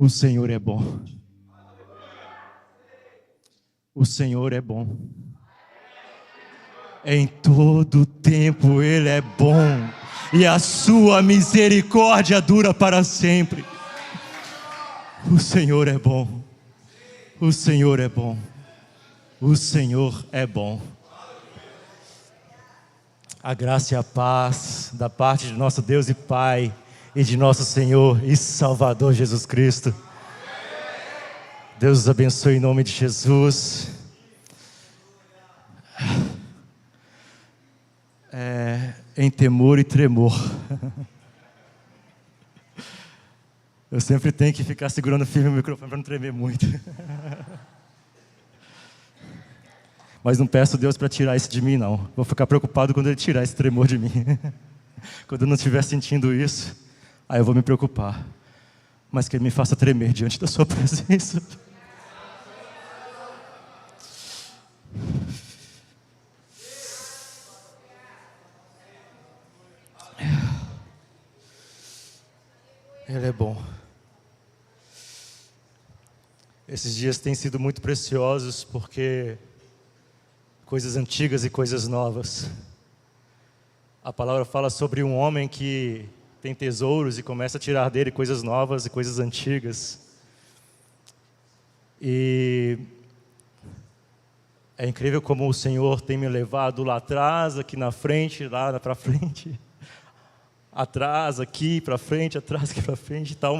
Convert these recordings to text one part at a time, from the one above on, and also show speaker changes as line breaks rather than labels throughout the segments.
O Senhor é bom. O Senhor é bom. Em todo tempo Ele é bom. E a sua misericórdia dura para sempre. O Senhor é bom. O Senhor é bom. O Senhor é bom. A graça e a paz da parte de nosso Deus e Pai e de nosso Senhor e Salvador Jesus Cristo. Deus os abençoe em nome de Jesus. Em temor e tremor. Eu sempre tenho que ficar segurando firme o microfone para não tremer muito. Mas não peço a Deus para tirar isso de mim, não. Vou ficar preocupado quando Ele tirar esse tremor de mim. Quando eu não estiver sentindo isso, aí eu vou me preocupar. Mas que Ele me faça tremer diante da sua presença. Ele é bom. Esses dias têm sido muito preciosos porque coisas antigas e coisas novas. A palavra fala sobre um homem que tem tesouros e começa a tirar dele coisas novas e coisas antigas. E é incrível como o Senhor tem me levado lá atrás, aqui na frente, lá para frente. Atrás, aqui para frente, atrás, aqui para frente. Está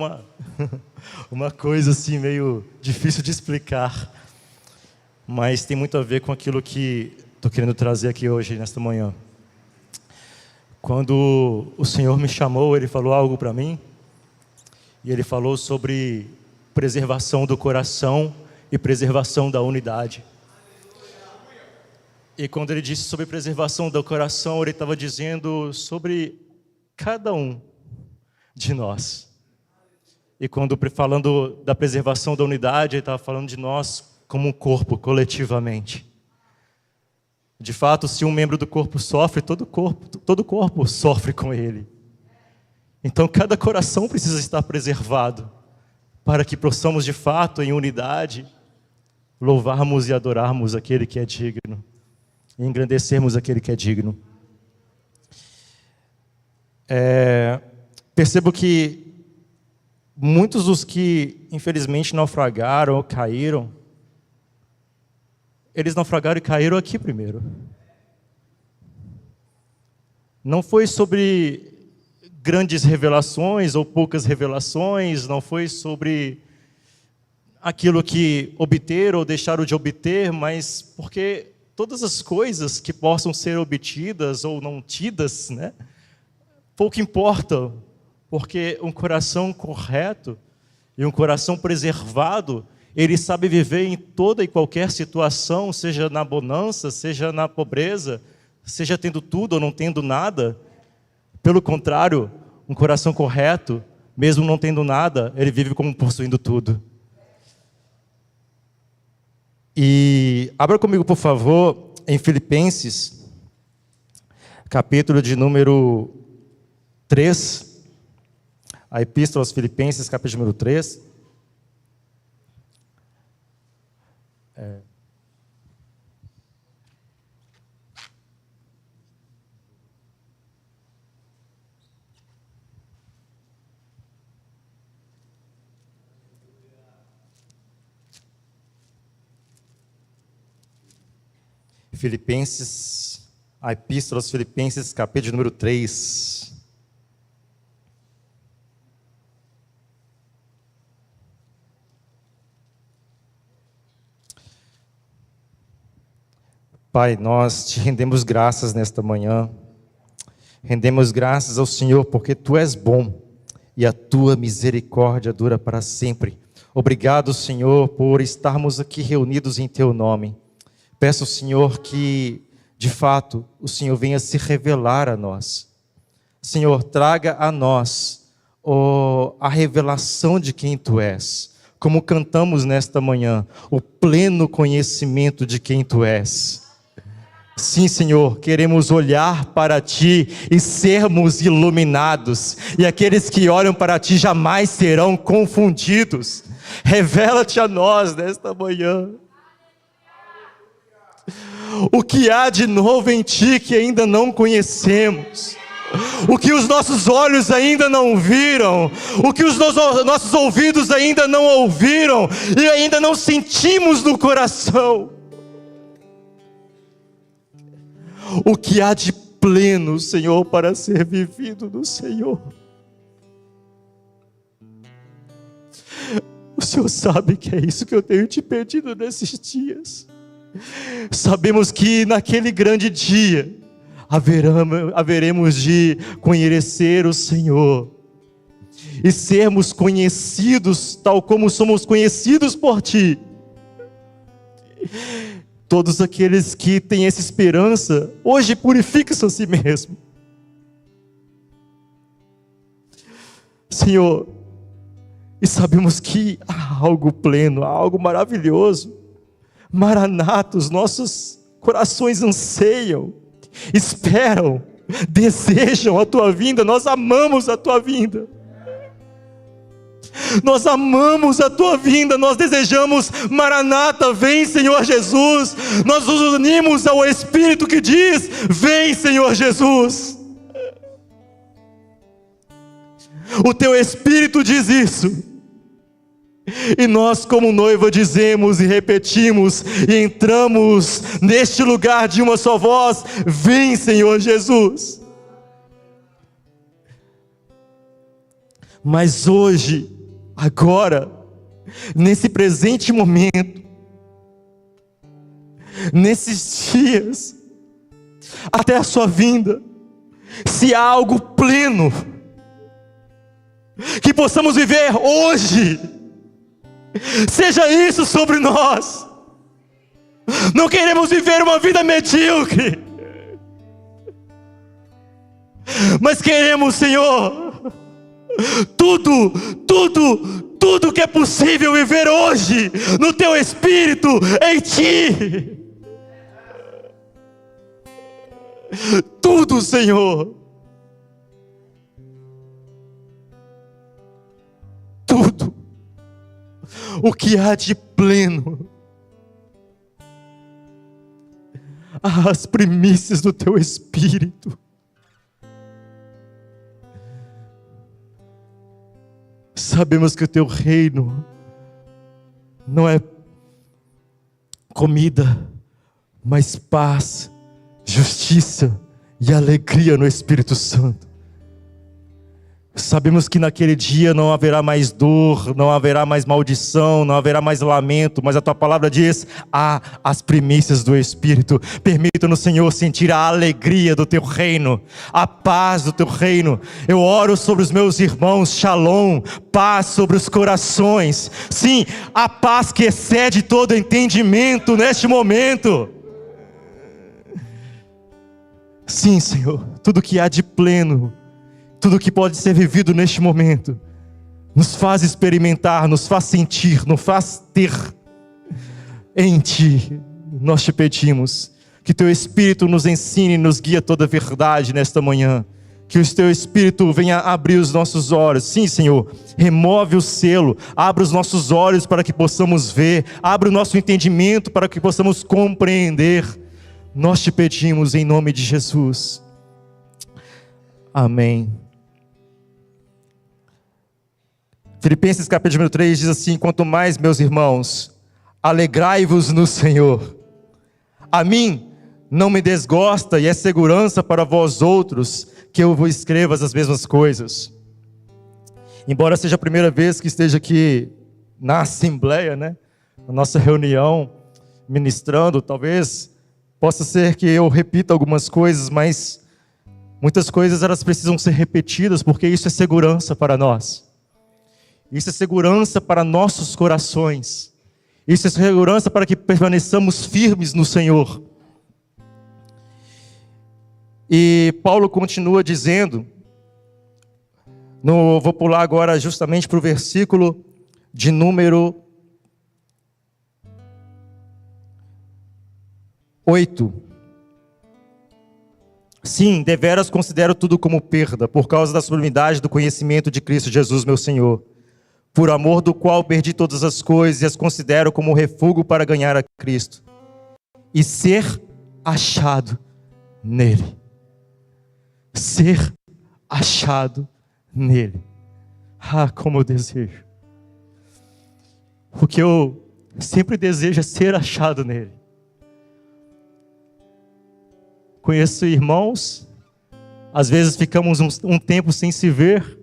uma coisa assim meio difícil de explicar. Mas tem muito a ver com aquilo que estou querendo trazer aqui hoje, nesta manhã. Quando o Senhor me chamou, Ele falou algo para mim. E Ele falou sobre preservação do coração e preservação da unidade. E quando Ele disse sobre preservação do coração, Ele estava dizendo sobre cada um de nós. E quando falando da preservação da unidade, Ele estava falando de nós como um corpo, coletivamente. De fato, se um membro do corpo sofre, todo corpo sofre com ele. Então, cada coração precisa estar preservado, para que possamos, de fato, em unidade, louvarmos e adorarmos aquele que é digno, e engrandecermos aquele que é digno. Percebo que muitos dos que, infelizmente, naufragaram ou caíram, eles naufragaram e caíram aqui primeiro. Não foi sobre grandes revelações ou poucas revelações, não foi sobre aquilo que obteram ou deixaram de obter, mas porque todas as coisas que possam ser obtidas ou não tidas, né, pouco importa, porque um coração correto e um coração preservado, ele sabe viver em toda e qualquer situação, seja na bonança, seja na pobreza, seja tendo tudo ou não tendo nada. Pelo contrário, um coração correto, mesmo não tendo nada, ele vive como possuindo tudo. E abra comigo, por favor, em Filipenses, capítulo de número 3, a Epístola aos Filipenses, capítulo número 3. Filipenses, a Epístola aos Filipenses, capítulo número 3. Pai, nós te rendemos graças nesta manhã. Rendemos graças ao Senhor porque Tu és bom e a Tua misericórdia dura para sempre. Obrigado, Senhor, por estarmos aqui reunidos em Teu nome. Peço, Senhor, que, de fato, o Senhor venha se revelar a nós. Senhor, traga a nós a revelação de quem Tu és. Como cantamos nesta manhã, o pleno conhecimento de quem Tu és. Sim, Senhor, queremos olhar para Ti e sermos iluminados, e aqueles que olham para Ti jamais serão confundidos. Revela-te a nós nesta manhã. O que há de novo em Ti que ainda não conhecemos? O que os nossos olhos ainda não viram? O que os nossos ouvidos ainda não ouviram? E ainda não sentimos no coração? O que há de pleno, Senhor, para ser vivido no Senhor? O Senhor sabe que é isso que eu tenho te pedido nesses dias. Sabemos que naquele grande dia haveremos de conhecer o Senhor e sermos conhecidos tal como somos conhecidos por Ti. Todos aqueles que têm essa esperança, hoje purificam-se a si mesmo. Senhor, e sabemos que há algo pleno, há algo maravilhoso. Maranata, os nossos corações anseiam, esperam, desejam a Tua vinda. Nós amamos a Tua vinda. Nós amamos a Tua vinda, nós desejamos, Maranata, vem Senhor Jesus. Nós nos unimos ao Espírito que diz, vem Senhor Jesus. O Teu Espírito diz isso, e nós como noiva dizemos e repetimos, e entramos neste lugar de uma só voz, vem Senhor Jesus. Mas hoje, agora, nesse presente momento, nesses dias, até a sua vinda, se há algo pleno, que possamos viver hoje, seja isso sobre nós. Não queremos viver uma vida medíocre, mas queremos, Senhor, tudo que é possível viver hoje, no Teu Espírito, em Ti. Tudo, Senhor. Tudo. O que há de pleno. As primícias do Teu Espírito. Sabemos que o Teu reino não é comida, mas paz, justiça e alegria no Espírito Santo. Sabemos que naquele dia não haverá mais dor, não haverá mais maldição, não haverá mais lamento, mas a Tua palavra diz, há as primícias do Espírito. Permita-nos, Senhor, sentir a alegria do Teu reino, a paz do Teu reino. Eu oro sobre os meus irmãos, shalom, paz sobre os corações. Sim, a paz que excede todo entendimento neste momento. Sim, Senhor, tudo que há de pleno, tudo que pode ser vivido neste momento, nos faz experimentar, nos faz sentir, nos faz ter em Ti. Nós Te pedimos que Teu Espírito nos ensine e nos guie a toda a verdade nesta manhã. Que o Teu Espírito venha abrir os nossos olhos. Sim, Senhor, remove o selo, abre os nossos olhos para que possamos ver, abre o nosso entendimento para que possamos compreender. Nós Te pedimos em nome de Jesus. Amém. Filipenses capítulo 3 diz assim, quanto mais, meus irmãos, alegrai-vos no Senhor. A mim não me desgosta e é segurança para vós outros que eu vos escreva as mesmas coisas. Embora seja a primeira vez que esteja aqui na Assembleia, né, na nossa reunião, ministrando, talvez possa ser que eu repita algumas coisas, mas muitas coisas elas precisam ser repetidas, porque isso é segurança para nós. Isso é segurança para nossos corações. Isso é segurança para que permaneçamos firmes no Senhor. E Paulo continua dizendo, vou pular agora justamente para o versículo de número 8. Sim, deveras considero tudo como perda, por causa da sublimidade do conhecimento de Cristo Jesus, meu Senhor, por amor do qual perdi todas as coisas e as considero como refúgio para ganhar a Cristo e ser achado nele. Ser achado nele. Ah, como eu desejo. O que eu sempre desejo é ser achado nele. Conheço irmãos, às vezes ficamos um tempo sem se ver,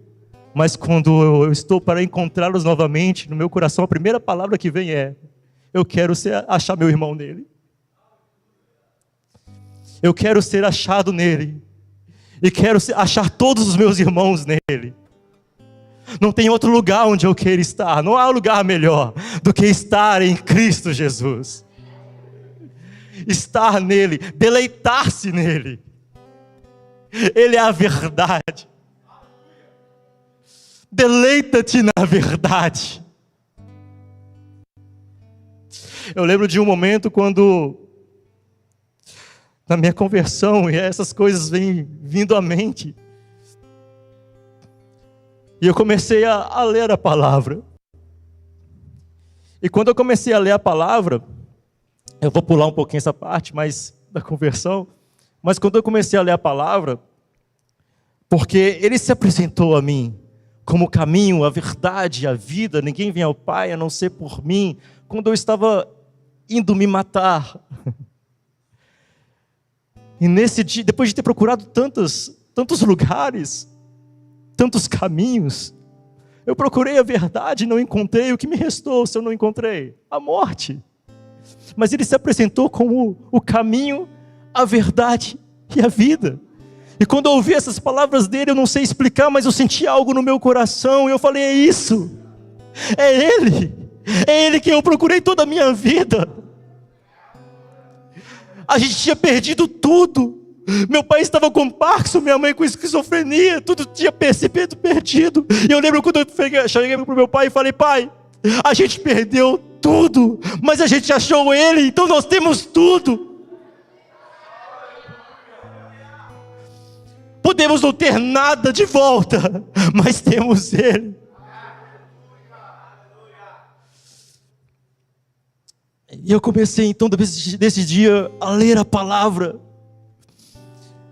mas quando eu estou para encontrá-los novamente, no meu coração a primeira palavra que vem é: eu quero achar meu irmão nele. Eu quero ser achado nele. E quero achar todos os meus irmãos nele. Não tem outro lugar onde eu queira estar. Não há lugar melhor do que estar em Cristo Jesus. Estar nele, deleitar-se nele. Ele é a verdade. Deleita-te na verdade. Eu lembro de um momento quando, na minha conversão, e essas coisas vêm vindo à mente, e eu comecei a ler a palavra. E quando eu comecei a ler a palavra, eu vou pular um pouquinho essa parte da conversão, mas quando eu comecei a ler a palavra, porque ele se apresentou a mim como o caminho, a verdade, a vida, ninguém vem ao Pai a não ser por mim, quando eu estava indo me matar. E nesse dia, depois de ter procurado tantos lugares, tantos caminhos, eu procurei a verdade e não encontrei. O que me restou se eu não encontrei? A morte. Mas ele se apresentou como o caminho, a verdade e a vida. E quando eu ouvi essas palavras dele, eu não sei explicar, mas eu senti algo no meu coração, e eu falei: é isso, é ele que eu procurei toda a minha vida. A gente tinha perdido tudo. Meu pai estava com Parkinson, minha mãe com esquizofrenia, tudo tinha sido perdido. E eu lembro quando eu cheguei para o meu pai e falei: pai, a gente perdeu tudo, mas a gente achou ele, então nós temos tudo. Podemos não ter nada de volta, mas temos ele. E eu comecei então, desse dia, a ler a palavra.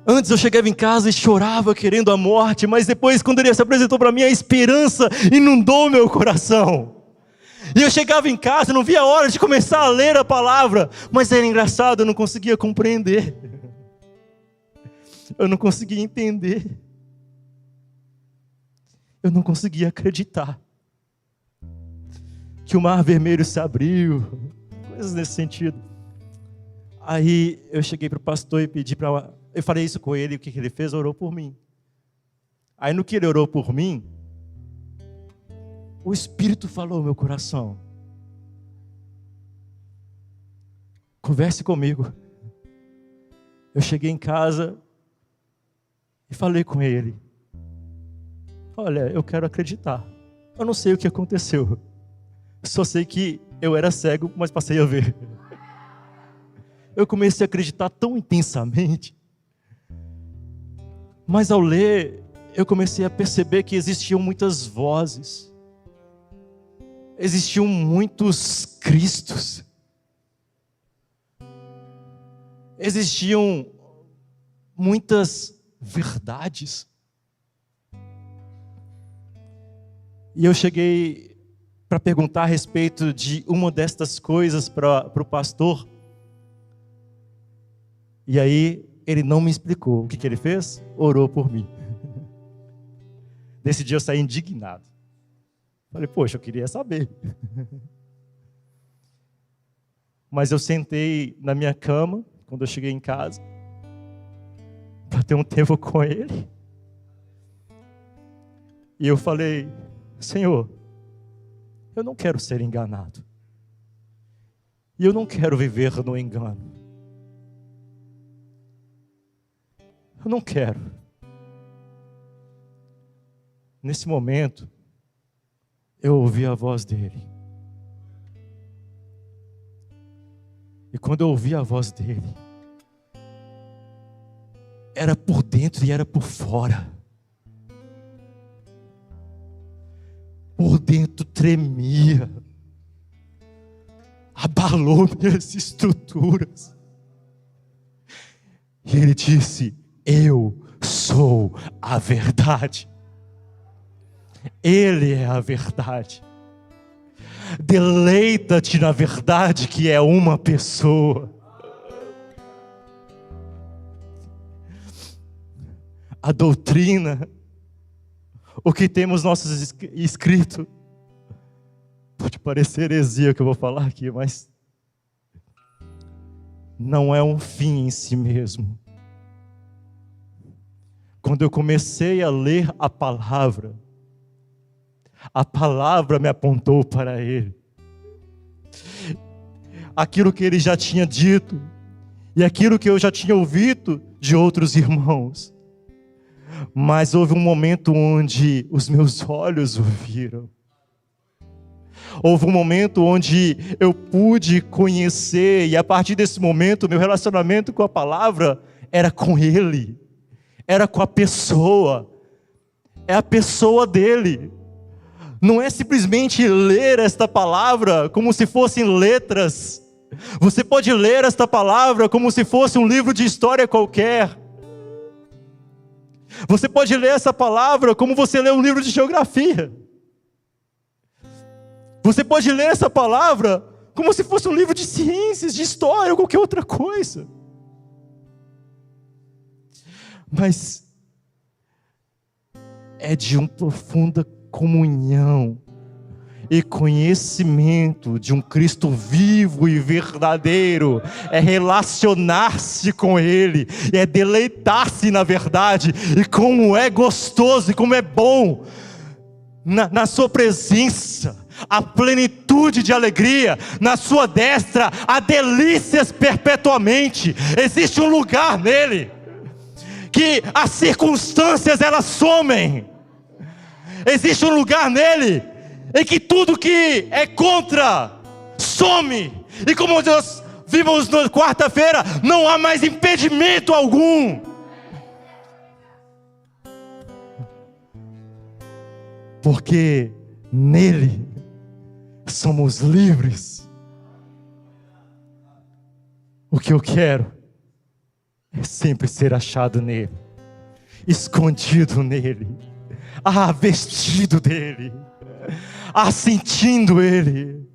Antes eu chegava em casa e chorava querendo a morte, mas depois, quando ele se apresentou para mim, a esperança inundou meu coração. E eu chegava em casa, não via a hora de começar a ler a palavra, mas era engraçado, eu não conseguia compreender. Eu não conseguia entender. Eu não conseguia acreditar que o mar vermelho se abriu, coisas nesse sentido. Aí eu cheguei para o pastor e pedi para... Eu falei isso com ele, o que ele fez? Orou por mim. Aí no que ele orou por mim, o Espírito falou no meu coração: converse comigo. Eu cheguei em casa e falei com ele: olha, eu quero acreditar. Eu não sei o que aconteceu. Só sei que eu era cego, mas passei a ver. Eu comecei a acreditar tão intensamente. Mas ao ler, eu comecei a perceber que existiam muitas vozes. Existiam muitos Cristos. Existiam muitas verdades. E eu cheguei para perguntar a respeito de uma destas coisas para o pastor. E aí ele não me explicou. O que ele fez? Orou por mim. Nesse dia eu saí indignado. Falei: poxa, eu queria saber. Mas eu sentei na minha cama, quando eu cheguei em casa, para ter um tempo com ele. E eu falei: Senhor, eu não quero ser enganado. E eu não quero viver no engano. Eu não quero. Nesse momento, eu ouvi a voz dele. E quando eu ouvi a voz dele, era por dentro e era por fora. Por dentro tremia, abalou minhas estruturas. E ele disse: eu sou a verdade. Ele é a verdade. Deleita-te na verdade, que é uma pessoa. A doutrina, o que temos nossos escrito, pode parecer heresia que eu vou falar aqui, mas não é um fim em si mesmo. Quando eu comecei a ler a palavra me apontou para Ele. Aquilo que Ele já tinha dito, e aquilo que eu já tinha ouvido de outros irmãos. Mas houve um momento onde os meus olhos o viram. Houve um momento onde eu pude conhecer, e a partir desse momento, meu relacionamento com a palavra era com Ele, era com a pessoa, é a pessoa dele. Não é simplesmente ler esta palavra como se fossem letras. Você pode ler esta palavra como se fosse um livro de história qualquer. Você pode ler essa palavra como você lê um livro de geografia. Você pode ler essa palavra como se fosse um livro de ciências, de história ou qualquer outra coisa. Mas é de uma profunda comunhão e conhecimento de um Cristo vivo e verdadeiro, é relacionar-se com Ele, é deleitar-se na verdade, e como é gostoso e como é bom na sua presença, a plenitude de alegria, na sua destra há delícias perpetuamente. Existe um lugar nele que as circunstâncias elas somem. Existe um lugar nele em que tudo que é contra some. E como nós vimos na quarta-feira, não há mais impedimento algum. Porque nele somos livres. O que eu quero é sempre ser achado nele, escondido nele, vestido dele, sentindo ele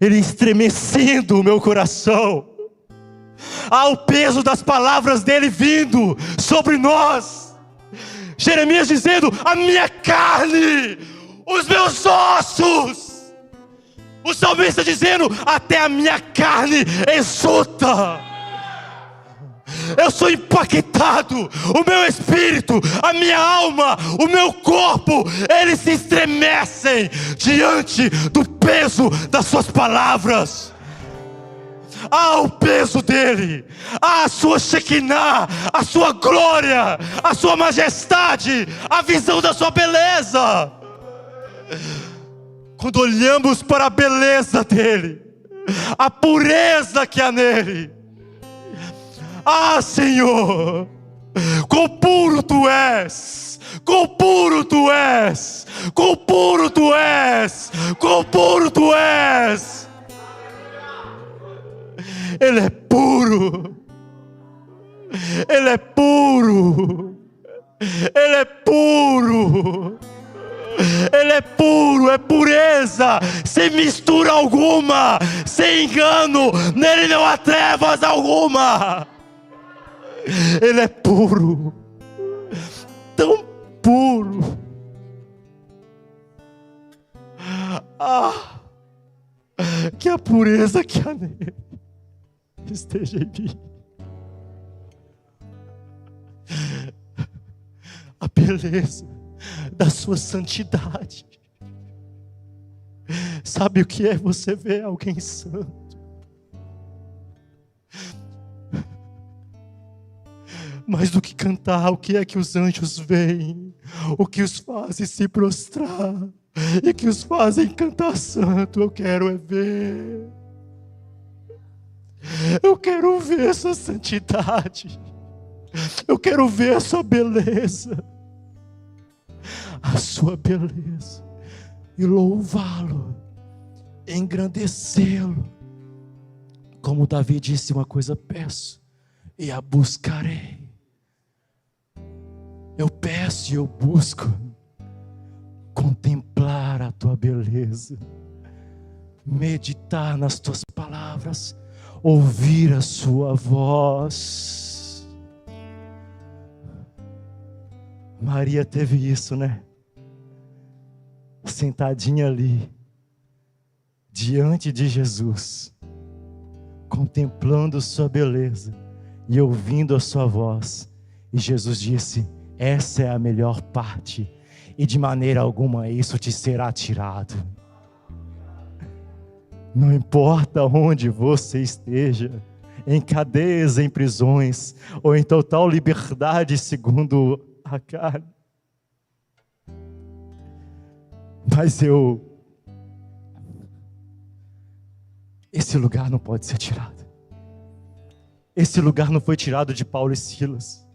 estremecendo o meu coração, o peso das palavras dele vindo sobre nós. Jeremias dizendo: a minha carne, os meus ossos. O salmista dizendo: até a minha carne exulta. Eu sou impactado, o meu espírito, a minha alma, o meu corpo, eles se estremecem diante do peso das suas palavras. O peso dele, a sua Shekinah, a sua glória, a sua majestade, a visão da sua beleza. Quando olhamos para a beleza dele, a pureza que há nele, Senhor, quão puro tu és, quão puro tu és, quão puro tu és, quão puro tu és. Ele é puro, Ele é puro, Ele é puro, Ele é puro, é pureza, sem mistura alguma, sem engano, nele não há trevas alguma. Ele é puro, tão puro. Que a pureza que há nele esteja em mim. A beleza da sua santidade. Sabe o que é você ver alguém santo? Mais do que cantar, o que é que os anjos veem? O que os fazem se prostrar e que os fazem cantar santo? Eu quero ver. Eu quero ver essa santidade. Eu quero ver a sua beleza. A sua beleza. E louvá-lo. Engrandecê-lo. Como Davi disse, uma coisa peço e a buscarei. Eu peço e eu busco contemplar a tua beleza, meditar nas tuas palavras, ouvir a sua voz. Maria teve isso, né? Sentadinha ali, diante de Jesus, contemplando sua beleza e ouvindo a sua voz. E Jesus disse: essa é a melhor parte, e de maneira alguma isso te será tirado. Não importa onde você esteja, em cadeias, em prisões, ou em total liberdade segundo a carne. Mas esse lugar não pode ser tirado. Esse lugar não foi tirado de Paulo e Silas.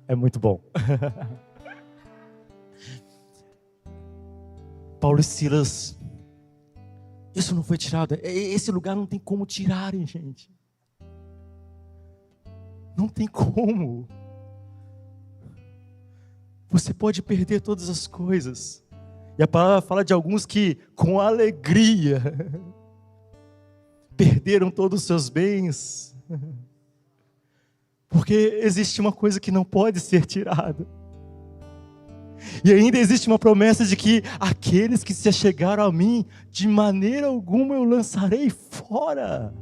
É muito bom. Paulo e Silas, isso não foi tirado. Esse lugar não tem como tirarem, gente. Não tem como. Você pode perder todas as coisas. E a palavra fala de alguns que, com alegria, perderam todos os seus bens. Porque existe uma coisa que não pode ser tirada. E ainda existe uma promessa de que aqueles que se achegaram a mim, de maneira alguma eu lançarei fora.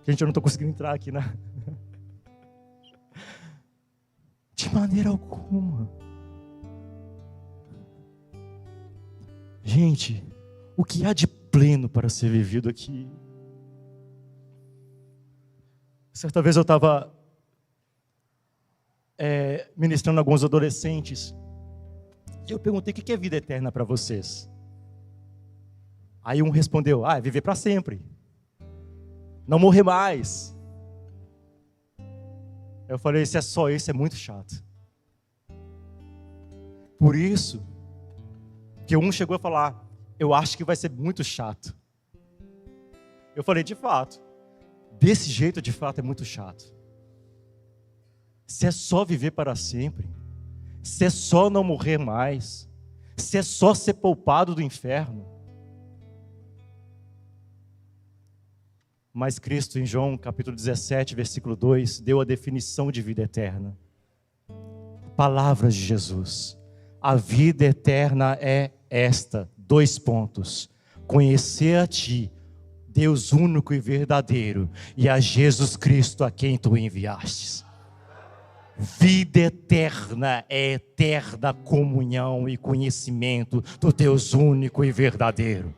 Gente, eu não estou conseguindo entrar aqui, né? De maneira alguma. Gente, o que há de pleno para ser vivido aqui? Certa vez eu estava ministrando a alguns adolescentes, e eu perguntei: o que é vida eterna para vocês? Aí um respondeu: é viver para sempre, não morrer mais. Eu falei: se é só isso, é muito chato. Por isso que um chegou a falar: eu acho que vai ser muito chato. Eu falei: de fato, desse jeito de fato é muito chato. Se é só viver para sempre, se é só não morrer mais, se é só ser poupado do inferno. Mas Cristo, em João capítulo 17, versículo 2, deu a definição de vida eterna. Palavras de Jesus: a vida eterna é esta, 2 pontos: conhecer a Ti, Deus único e verdadeiro, e a Jesus Cristo a quem Tu enviastes. Vida eterna é eterna comunhão e conhecimento do Deus único e verdadeiro.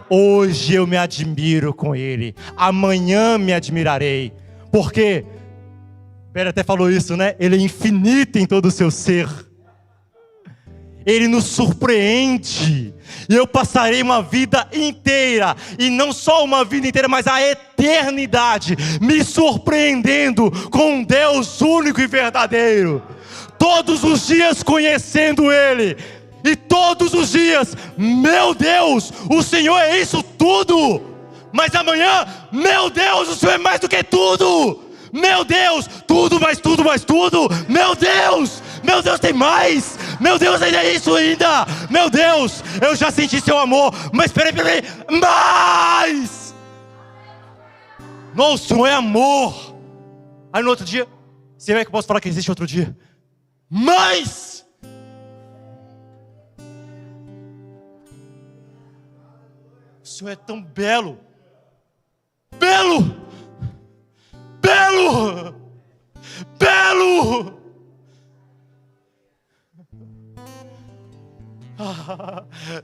Hoje eu me admiro com Ele, amanhã me admirarei, porque, Pedro até falou isso, né? Ele é infinito em todo o seu ser. Ele nos surpreende, e eu passarei uma vida inteira, e não só uma vida inteira, mas a eternidade, me surpreendendo com um Deus único e verdadeiro, todos os dias conhecendo Ele, e todos os dias: meu Deus, o Senhor é isso tudo, mas amanhã: meu Deus, o Senhor é mais do que tudo, meu Deus, tudo, mais tudo, mais tudo, meu Deus, tem mais, meu Deus, ainda é isso ainda, meu Deus, eu já senti seu amor, mas peraí, mais, não, o Senhor é amor. Aí no outro dia, será que eu posso falar que existe outro dia? Mais, o Senhor é tão belo, belo,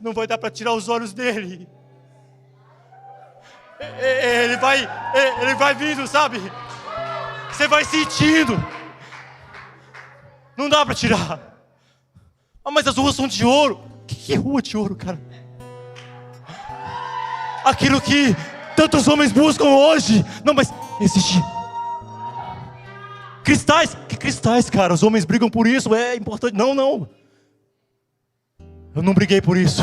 não vai dar para tirar os olhos dele. Ele vai vindo, sabe? Você vai sentindo. Não dá para tirar. Mas as ruas são de ouro. Que Que rua de ouro, cara. Aquilo que tantos homens buscam hoje. Não, mas existe. Cristais. Que cristais, cara? Os homens brigam por isso, é importante. Não, não. Eu não briguei por isso.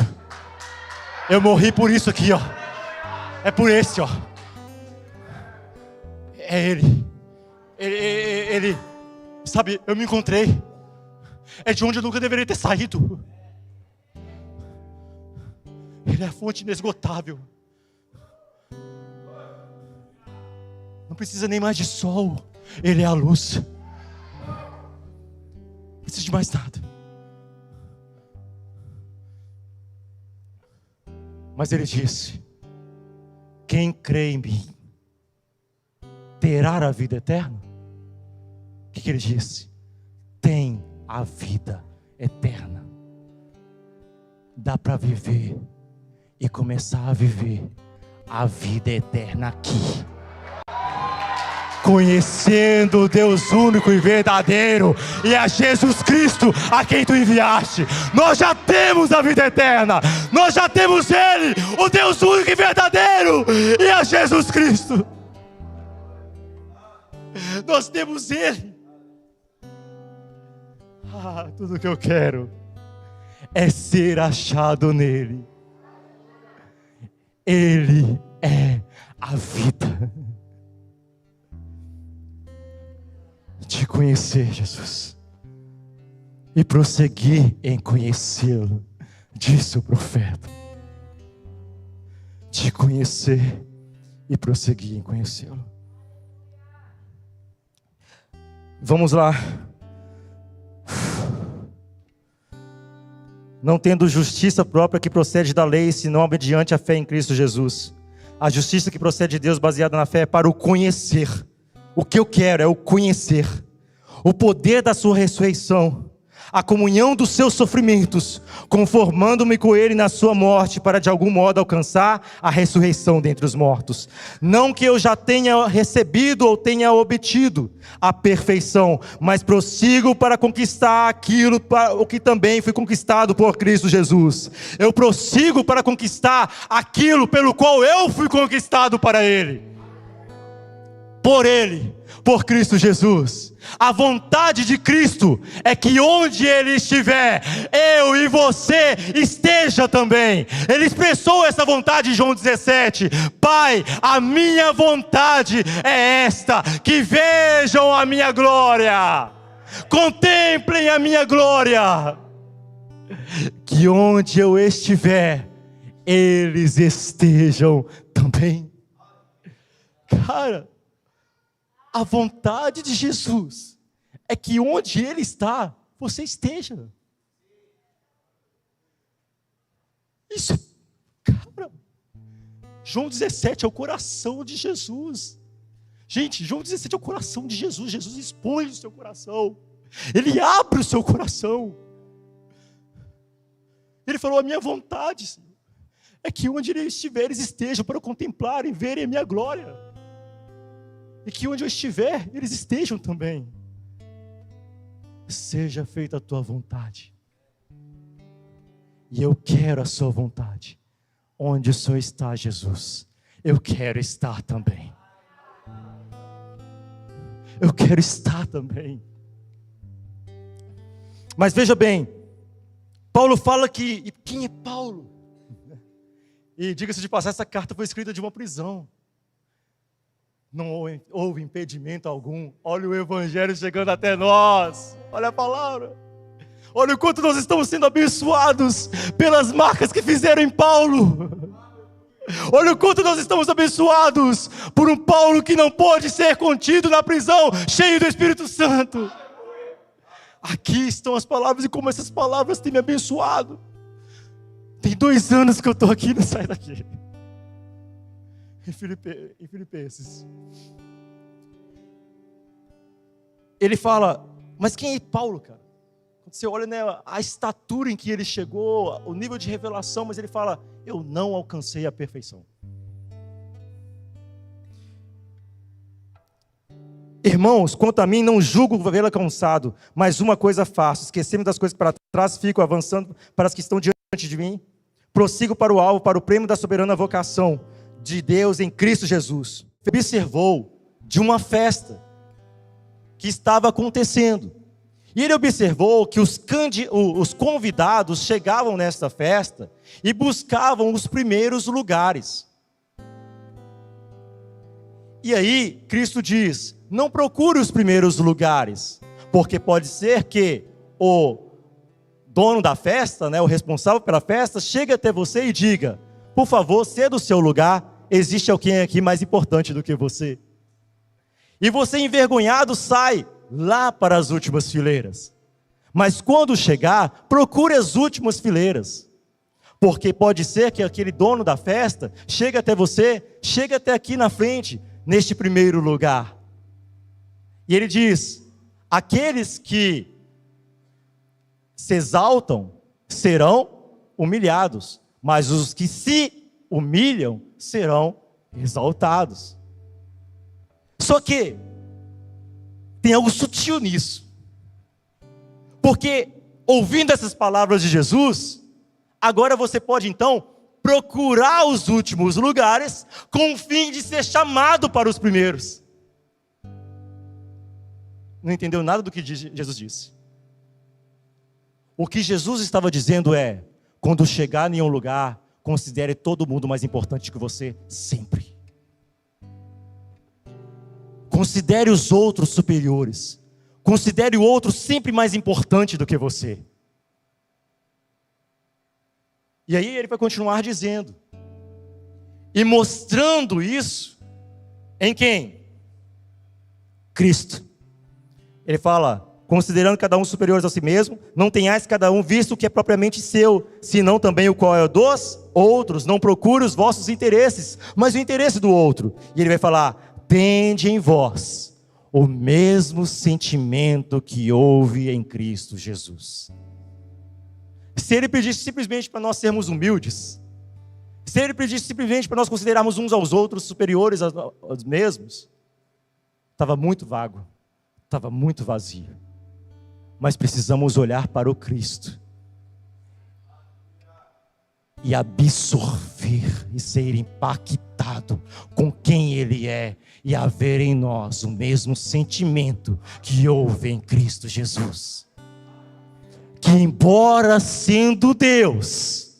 Eu morri por isso aqui, ó. É por esse, ó. É ele. Ele. Sabe, eu me encontrei. É de onde eu nunca deveria ter saído. Ele é a fonte inesgotável. Não precisa nem mais de sol. Ele é a luz. Não precisa de mais nada. Mas ele disse: quem crê em mim terá a vida eterna. O que ele disse? Tem a vida eterna. Dá para viver e começar a viver a vida eterna aqui, conhecendo o Deus único e verdadeiro, e a Jesus Cristo a quem tu enviaste. Nós já temos a vida eterna. Nós já temos Ele, o Deus único e verdadeiro, e a Jesus Cristo. Nós temos Ele. Tudo que eu quero é ser achado nele. Ele é a vida. Te conhecer, Jesus, e prosseguir em conhecê-lo, disse o profeta. Te conhecer e prosseguir em conhecê-lo. Vamos lá. Não tendo justiça própria que procede da lei, senão mediante a fé em Cristo Jesus. A justiça que procede de Deus baseada na fé é para o conhecer. O que eu quero é o conhecer. O poder da sua ressurreição. A comunhão dos seus sofrimentos, conformando-me com ele na sua morte, para de algum modo alcançar a ressurreição dentre os mortos. Não que eu já tenha recebido ou tenha obtido a perfeição, mas prossigo para conquistar aquilo o que também foi conquistado por Cristo Jesus. Eu prossigo para conquistar aquilo pelo qual eu fui conquistado para Ele. Por Ele, por Cristo Jesus. A vontade de Cristo é que onde Ele estiver, eu e você esteja também. Ele expressou essa vontade em João 17. Pai, a minha vontade é esta, que vejam a minha glória, contemplem a minha glória, que onde eu estiver, eles estejam também. Cara, a vontade de Jesus é que onde Ele está, você esteja. Isso, cara, João 17 é o coração de Jesus. Gente, João 17 é o coração de Jesus. Jesus expõe o seu coração. Ele abre o seu coração. Ele falou: a minha vontade, Senhor, é que onde Ele estiver, eles estejam para contemplarem, verem a minha glória. E que onde eu estiver, eles estejam também. Seja feita a tua vontade. E eu quero a sua vontade. Onde o Senhor está, Jesus, eu quero estar também. Eu quero estar também. Mas veja bem, Paulo fala que... E quem é Paulo? E diga-se de passagem, essa carta foi escrita de uma prisão. Não houve impedimento algum. Olha o Evangelho chegando até nós. Olha a palavra. Olha o quanto nós estamos sendo abençoados pelas marcas que fizeram em Paulo. Olha o quanto nós estamos abençoados por um Paulo que não pode ser contido na prisão, cheio do Espírito Santo. Aqui estão as palavras e como essas palavras têm me abençoado. Tem 2 anos que eu estou aqui e não saio daqui. Em Filipenses. Ele fala, mas quem é Paulo, cara? Quando você olha, né, a estatura em que ele chegou, o nível de revelação, mas ele fala, eu não alcancei a perfeição. Irmãos, quanto a mim, não julgo havê-lo alcançado, mas uma coisa faço, esquecendo das coisas que para trás, fico avançando para as que estão diante diante de mim, prossigo para o alvo, para o prêmio da soberana vocação de Deus em Cristo Jesus. Observou de uma festa que estava acontecendo. E ele observou que os convidados chegavam nesta festa e buscavam os primeiros lugares. E aí, Cristo diz: não procure os primeiros lugares, porque pode ser que o dono da festa, o responsável pela festa, chegue até você e diga: por favor, ceda o seu lugar, existe alguém aqui mais importante do que você. E você, envergonhado, sai lá para as últimas fileiras. Mas quando chegar, procure as últimas fileiras, porque pode ser que aquele dono da festa chegue até você, chegue até aqui na frente, neste primeiro lugar. E ele diz: aqueles que se exaltam serão humilhados, mas os que se humilham serão exaltados. Só que tem algo sutil nisso, porque ouvindo essas palavras de Jesus, agora você pode então procurar os últimos lugares com o fim de ser chamado para os primeiros. Não entendeu nada do que Jesus disse. O que Jesus estava dizendo é: quando chegar em um lugar, considere todo mundo mais importante que você sempre. Considere os outros superiores. Considere o outro sempre mais importante do que você. E aí ele vai continuar dizendo, e mostrando isso em quem? Cristo. Ele fala: considerando cada um superiores a si mesmo, não tenhais cada um visto o que é propriamente seu, senão também o qual é dos outros. Não procure os vossos interesses, mas o interesse do outro. E ele vai falar: tende em vós o mesmo sentimento que houve em Cristo Jesus. Se ele pedisse simplesmente para nós sermos humildes, se ele pedisse simplesmente para nós considerarmos uns aos outros superiores aos mesmos, estava muito vago, estava muito vazio. Mas precisamos olhar para o Cristo e absorver e ser impactado com quem Ele é, e haver em nós o mesmo sentimento que houve em Cristo Jesus. Que embora sendo Deus,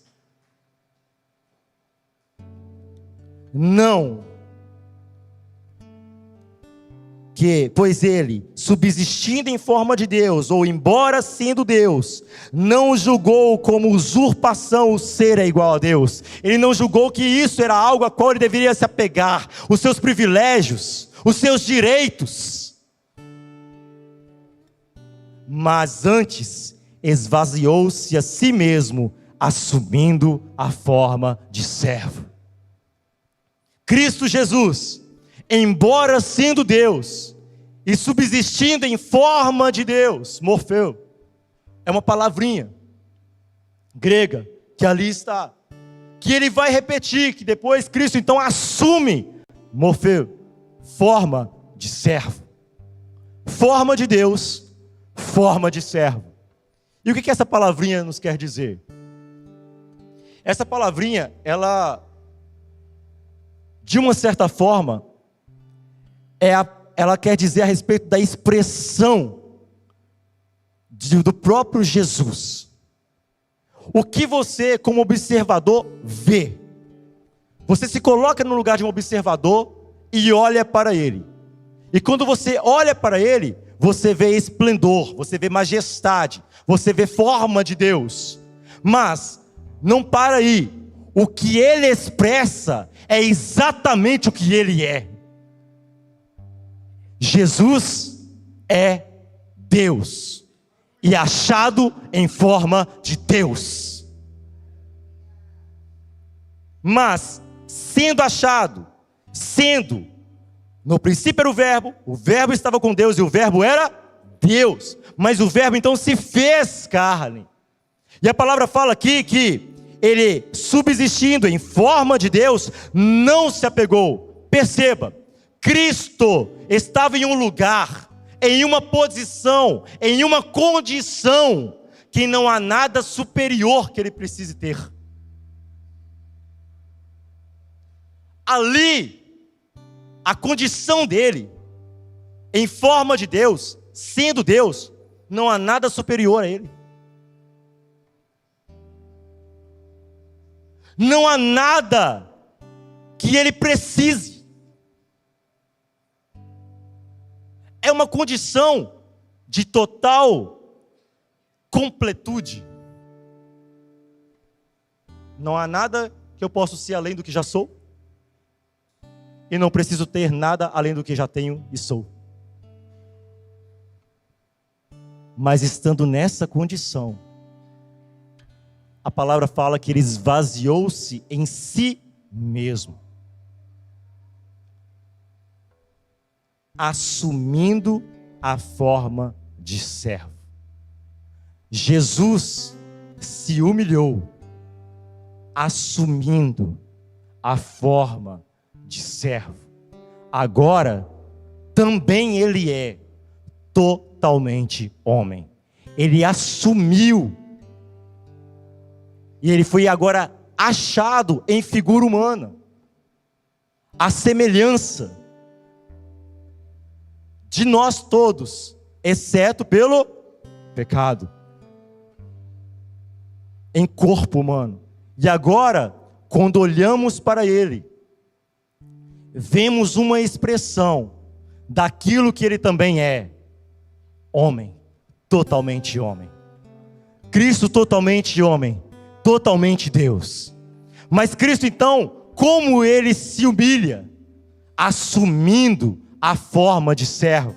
pois ele, subsistindo em forma de Deus, ou embora sendo Deus, não julgou como usurpação o ser igual a Deus. Ele não julgou que isso era algo a qual ele deveria se apegar, os seus privilégios, os seus direitos. Mas antes, esvaziou-se a si mesmo, assumindo a forma de servo. Cristo Jesus, embora sendo Deus e subsistindo em forma de Deus, morfeu, é uma palavrinha grega que ali está, que ele vai repetir, que depois Cristo então assume, morfeu, forma de servo, forma de Deus, forma de servo. E o que essa palavrinha nos quer dizer? Essa palavrinha, ela, de uma certa forma, ela quer dizer a respeito da expressão do próprio Jesus. O que você, como observador, vê. Você se coloca no lugar de um observador e olha para ele. E quando você olha para ele, você vê esplendor, você vê majestade, você vê forma de Deus. Mas não para aí. O que ele expressa é exatamente o que ele é. Jesus é Deus e achado em forma de Deus. Mas sendo achado, no princípio era o verbo estava com Deus e o verbo era Deus, mas o verbo então se fez carne. E a palavra fala aqui que ele, subsistindo em forma de Deus, não se apegou. Perceba, Cristo estava em um lugar, em uma posição, em uma condição que não há nada superior que ele precise ter. Ali, a condição dele, em forma de Deus, sendo Deus, não há nada superior a ele. Não há nada que ele precise. É uma condição de total completude. Não há nada que eu possa ser além do que já sou. E não preciso ter nada além do que já tenho e sou. Mas estando nessa condição, a palavra fala que ele esvaziou-se em si mesmo, assumindo a forma de servo. Jesus se humilhou, assumindo a forma de servo. Agora, também ele é totalmente homem. Ele assumiu. E ele foi agora achado em figura humana. A semelhança de nós todos, exceto pelo pecado. Em corpo humano. E agora, quando olhamos para ele, vemos uma expressão daquilo que ele também é. Homem, totalmente homem. Cristo totalmente homem, totalmente Deus. Mas Cristo então, como ele se humilha, assumindo a forma de servo,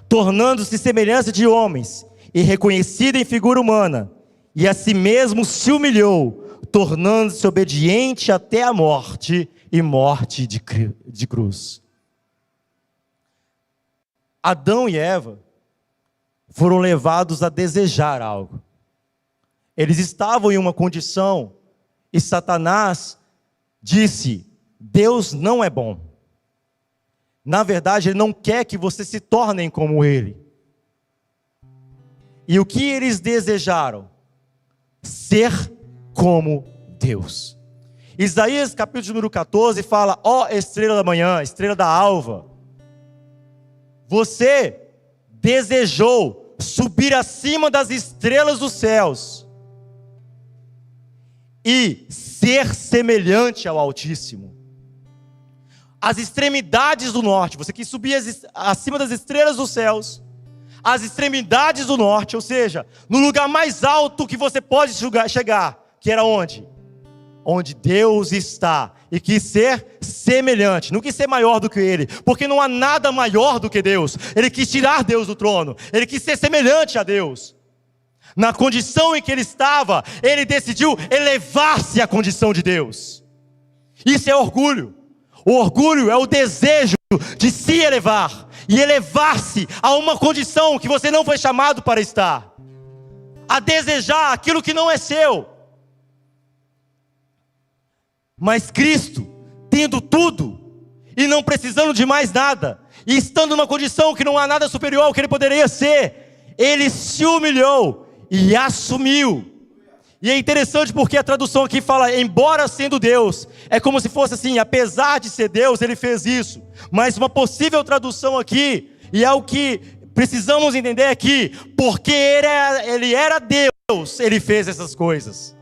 tornando-se semelhança de homens e reconhecido em figura humana, e a si mesmo se humilhou, tornando-se obediente até a morte e morte de cruz. Adão e Eva foram levados a desejar algo. Eles estavam em uma condição e Satanás disse: Deus não é bom. Na verdade, ele não quer que vocês se tornem como ele. E o que eles desejaram? Ser como Deus. Isaías capítulo número 14 fala: ó estrela da manhã, estrela da alva, você desejou subir acima das estrelas dos céus e ser semelhante ao Altíssimo. As extremidades do norte, você quis subir acima das estrelas dos céus, as extremidades do norte, ou seja, no lugar mais alto que você pode chegar, que era onde? Onde Deus está, e quis ser semelhante, não quis ser maior do que Ele, porque não há nada maior do que Deus. Ele quis tirar Deus do trono, Ele quis ser semelhante a Deus. Na condição em que Ele estava, Ele decidiu elevar-se à condição de Deus. Isso é orgulho. O orgulho é o desejo de se elevar, e elevar-se a uma condição que você não foi chamado para estar, a desejar aquilo que não é seu. Mas Cristo, tendo tudo, e não precisando de mais nada, e estando numa condição que não há nada superior ao que Ele poderia ser, Ele se humilhou e assumiu. E é interessante porque a tradução aqui fala, embora sendo Deus, é como se fosse assim, apesar de ser Deus, Ele fez isso. Mas uma possível tradução aqui, e é o que precisamos entender aqui, porque Ele era Deus, Ele fez essas coisas.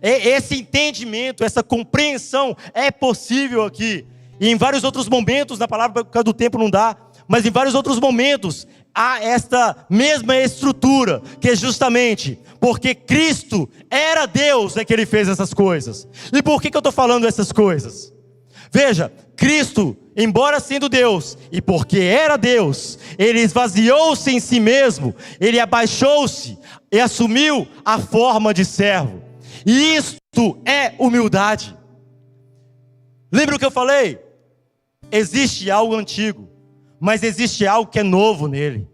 Esse entendimento, essa compreensão é possível aqui. E em vários outros momentos, na palavra por causa do tempo não dá, mas em vários outros momentos há esta mesma estrutura, que é justamente porque Cristo era Deus, é que Ele fez essas coisas. E por que eu estou falando essas coisas? Veja, Cristo, embora sendo Deus, e porque era Deus, Ele esvaziou-se em si mesmo, Ele abaixou-se e assumiu a forma de servo. E isto é humildade. Lembra o que eu falei? Existe algo antigo, mas existe algo que é novo nele.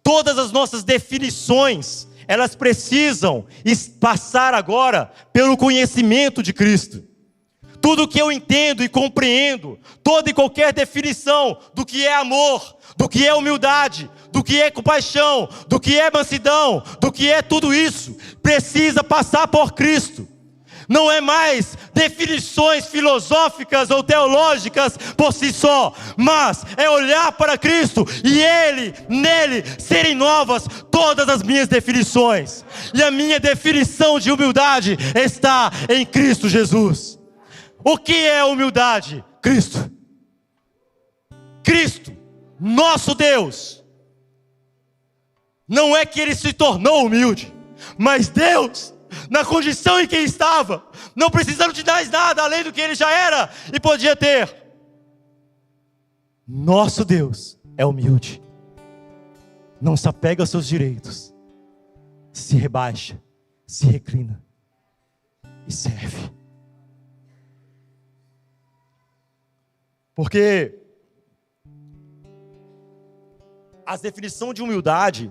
Todas as nossas definições, elas precisam passar agora pelo conhecimento de Cristo. Tudo que eu entendo e compreendo, toda e qualquer definição do que é amor, do que é humildade, do que é compaixão, do que é mansidão, do que é tudo isso, precisa passar por Cristo. Não é mais definições filosóficas ou teológicas por si só, mas é olhar para Cristo e nele, serem novas todas as minhas definições. E a minha definição de humildade está em Cristo Jesus. O que é humildade? Cristo. Cristo, nosso Deus. Não é que ele se tornou humilde, mas Deus, na condição em que estava, não precisando de mais nada além do que ele já era e podia ter. Nosso Deus é humilde, não se apega aos seus direitos, se rebaixa, se reclina e serve. Porque as definições de humildade,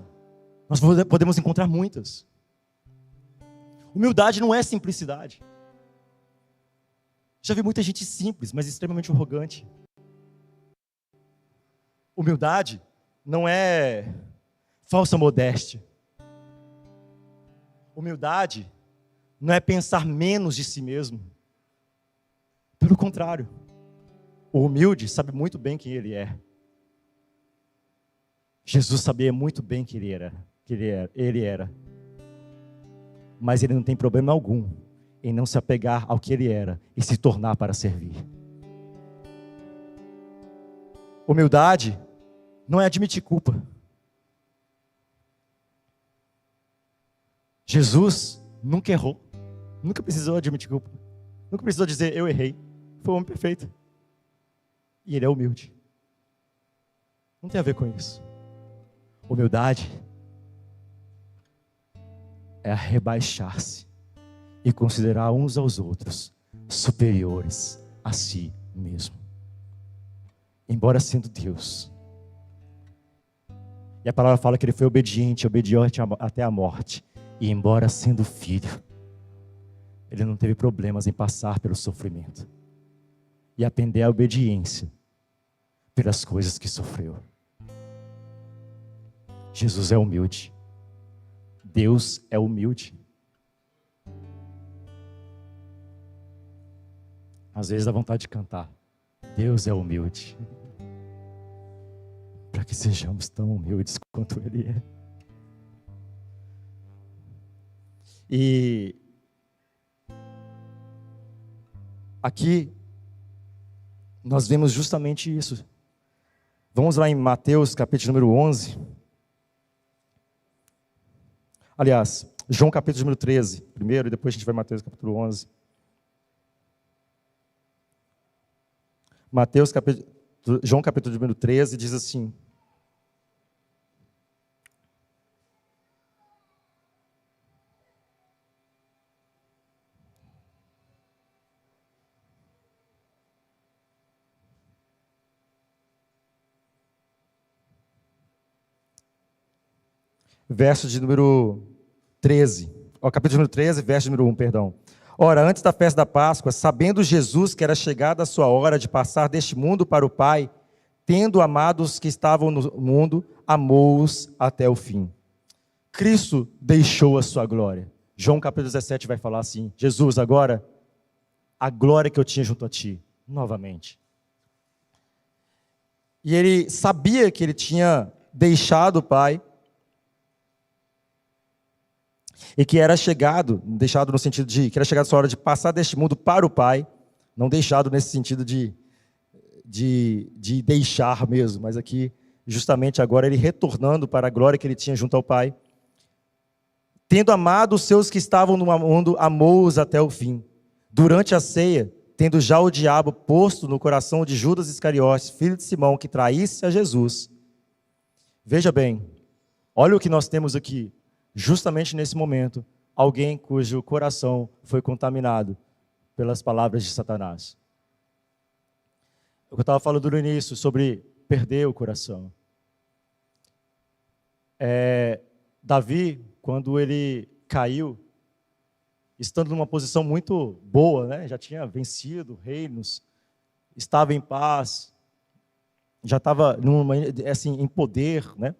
nós podemos encontrar muitas. Humildade não é simplicidade. Já vi muita gente simples, mas extremamente arrogante. Humildade não é falsa modéstia. Humildade não é pensar menos de si mesmo. Pelo contrário, o humilde sabe muito bem quem ele é. Jesus sabia muito bem quem ele era. Mas ele não tem problema algum em não se apegar ao que ele era e se tornar para servir. Humildade não é admitir culpa. Jesus nunca errou, nunca precisou admitir culpa, nunca precisou dizer eu errei. Foi um homem perfeito. E ele é humilde. Não tem a ver com isso. Humildade é rebaixar-se e considerar uns aos outros superiores a si mesmo. Embora sendo Deus. E a palavra fala que ele foi obediente até a morte. E embora sendo filho, ele não teve problemas em passar pelo sofrimento. E aprender a obediência pelas coisas que sofreu. Jesus é humilde. Deus é humilde. Às vezes dá vontade de cantar. Deus é humilde. Para que sejamos tão humildes quanto Ele é. E aqui nós vemos justamente isso. Vamos lá em Mateus capítulo número 11. Aliás, João capítulo número 13, primeiro, e depois a gente vai em Mateus capítulo 11. João capítulo número 13 diz assim: verso de número 13, capítulo número 13, verso número 1, perdão. Ora, antes da festa da Páscoa, sabendo Jesus que era chegada a sua hora de passar deste mundo para o Pai, tendo amado os que estavam no mundo, amou-os até o fim. Cristo deixou a sua glória. João capítulo 17 vai falar assim: Jesus, agora, a glória que eu tinha junto a ti, novamente. E ele sabia que ele tinha deixado o Pai, e que era deixado no sentido de, que era chegado a sua hora de passar deste mundo para o Pai, não deixado nesse sentido de deixar mesmo, mas aqui, justamente agora, ele retornando para a glória que ele tinha junto ao Pai. Tendo amado os seus que estavam no mundo, amou-os até o fim. Durante a ceia, tendo já o diabo posto no coração de Judas Iscariotes, filho de Simão, que traísse a Jesus. Veja bem, olha o que nós temos aqui. Justamente nesse momento, alguém cujo coração foi contaminado pelas palavras de Satanás. Eu estava falando no início sobre perder o coração. Davi, quando ele caiu, estando numa posição muito boa, né? Já tinha vencido reinos, estava em paz, já estava assim, em poder, né?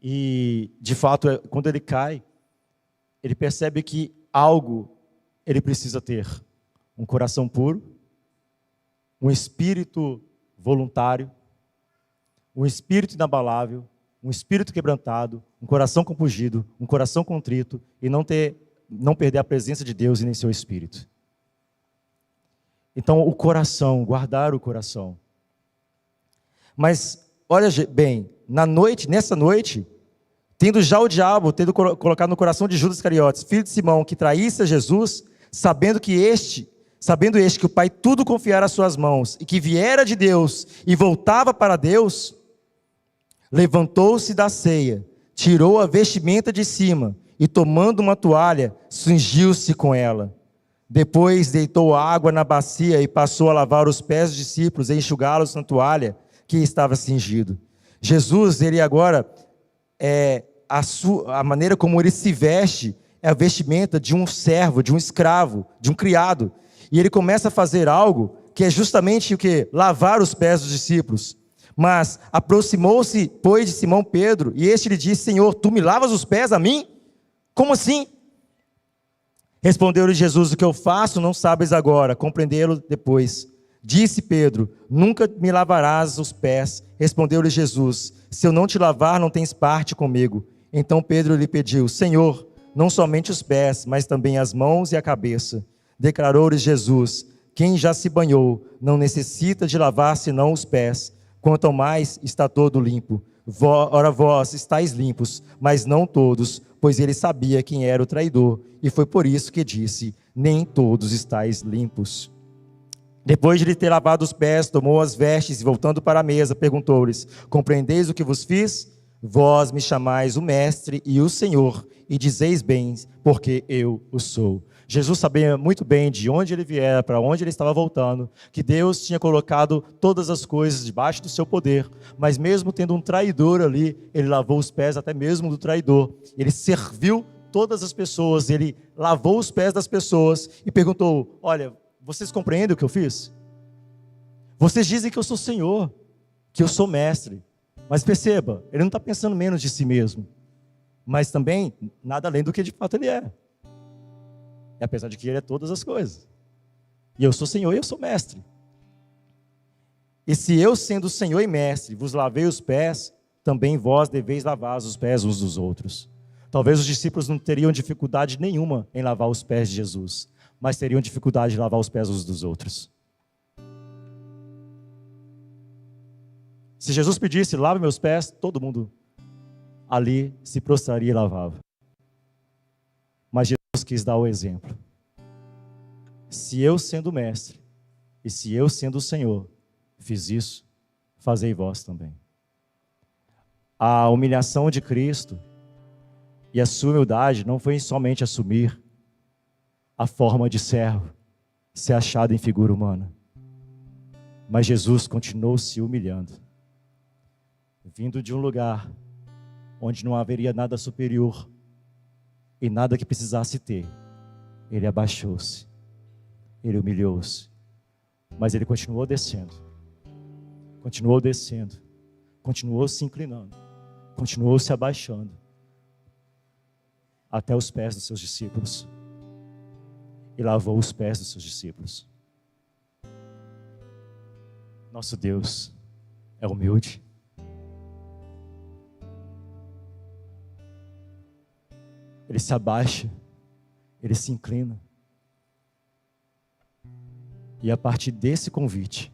E, de fato, quando ele cai, ele percebe que algo ele precisa ter: um coração puro, um espírito voluntário, um espírito inabalável, um espírito quebrantado, um coração compungido, um coração contrito, e não perder a presença de Deus e nem seu espírito. Então, o coração, guardar o coração. Mas, olha bem, nessa noite, tendo já o diabo, tendo colocado no coração de Judas Iscariotes, filho de Simão, que traísse a Jesus, sabendo este que o Pai tudo confiara às suas mãos, e que viera de Deus e voltava para Deus, levantou-se da ceia, tirou a vestimenta de cima, e tomando uma toalha, cingiu-se com ela. Depois deitou água na bacia e passou a lavar os pés dos discípulos e enxugá-los na toalha que estava cingido. Jesus, ele agora, a maneira como ele se veste é a vestimenta de um servo, de um escravo, de um criado. E ele começa a fazer algo que é justamente o quê? Lavar os pés dos discípulos. Mas aproximou-se, pois, de Simão Pedro, e este lhe disse: Senhor, tu me lavas os pés a mim? Como assim? Respondeu-lhe Jesus: o que eu faço não sabes agora, compreendê-lo depois. Disse Pedro: nunca me lavarás os pés. Respondeu-lhe Jesus: se eu não te lavar, não tens parte comigo. Então Pedro lhe pediu: Senhor, não somente os pés, mas também as mãos e a cabeça. Declarou-lhe Jesus: quem já se banhou não necessita de lavar senão os pés, quanto ao mais está todo limpo. Ora vós estáis limpos, mas não todos, pois ele sabia quem era o traidor, e foi por isso que disse: nem todos estáis limpos. Depois de lhe ter lavado os pés, tomou as vestes e, voltando para a mesa, perguntou-lhes: compreendeis o que vos fiz? Vós me chamais o Mestre e o Senhor, e dizeis bem, porque eu o sou. Jesus sabia muito bem de onde ele viera, para onde ele estava voltando, que Deus tinha colocado todas as coisas debaixo do seu poder, mas mesmo tendo um traidor ali, ele lavou os pés até mesmo do traidor. Ele serviu todas as pessoas, ele lavou os pés das pessoas e perguntou: olha, vocês compreendem o que eu fiz? Vocês dizem que eu sou Senhor, que eu sou Mestre, mas perceba, ele não está pensando menos de si mesmo, mas também nada além do que de fato ele é. E apesar de que ele é todas as coisas. E eu sou Senhor e eu sou Mestre. E se eu, sendo Senhor e Mestre, vos lavei os pés, também vós deveis lavar os pés uns dos outros. Talvez os discípulos não teriam dificuldade nenhuma em lavar os pés de Jesus, mas teriam dificuldade de lavar os pés uns dos outros. Se Jesus pedisse: lave meus pés, todo mundo ali se prostraria e lavava. Mas Jesus quis dar o exemplo. Se eu, sendo mestre, e se eu, sendo o Senhor, fiz isso, fazei vós também. A humilhação de Cristo e a sua humildade não foi somente assumir a forma de servo, ser achado em figura humana, mas Jesus continuou se humilhando, vindo de um lugar onde não haveria nada superior e nada que precisasse ter. Ele abaixou-se, ele humilhou-se, mas ele continuou descendo, continuou se inclinando, continuou se abaixando até os pés dos seus discípulos e lavou os pés dos seus discípulos. Nosso Deus é humilde. Ele se abaixa, ele se inclina. E a partir desse convite,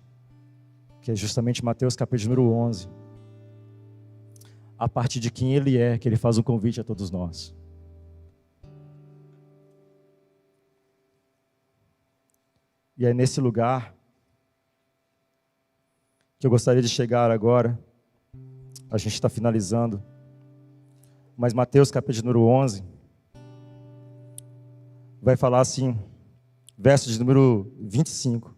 que é justamente Mateus capítulo número 11, a partir de quem ele é, que ele faz um convite a todos nós. E é nesse lugar que eu gostaria de chegar agora. A gente está finalizando. Mas Mateus capítulo número 11 vai falar assim, verso de número 25.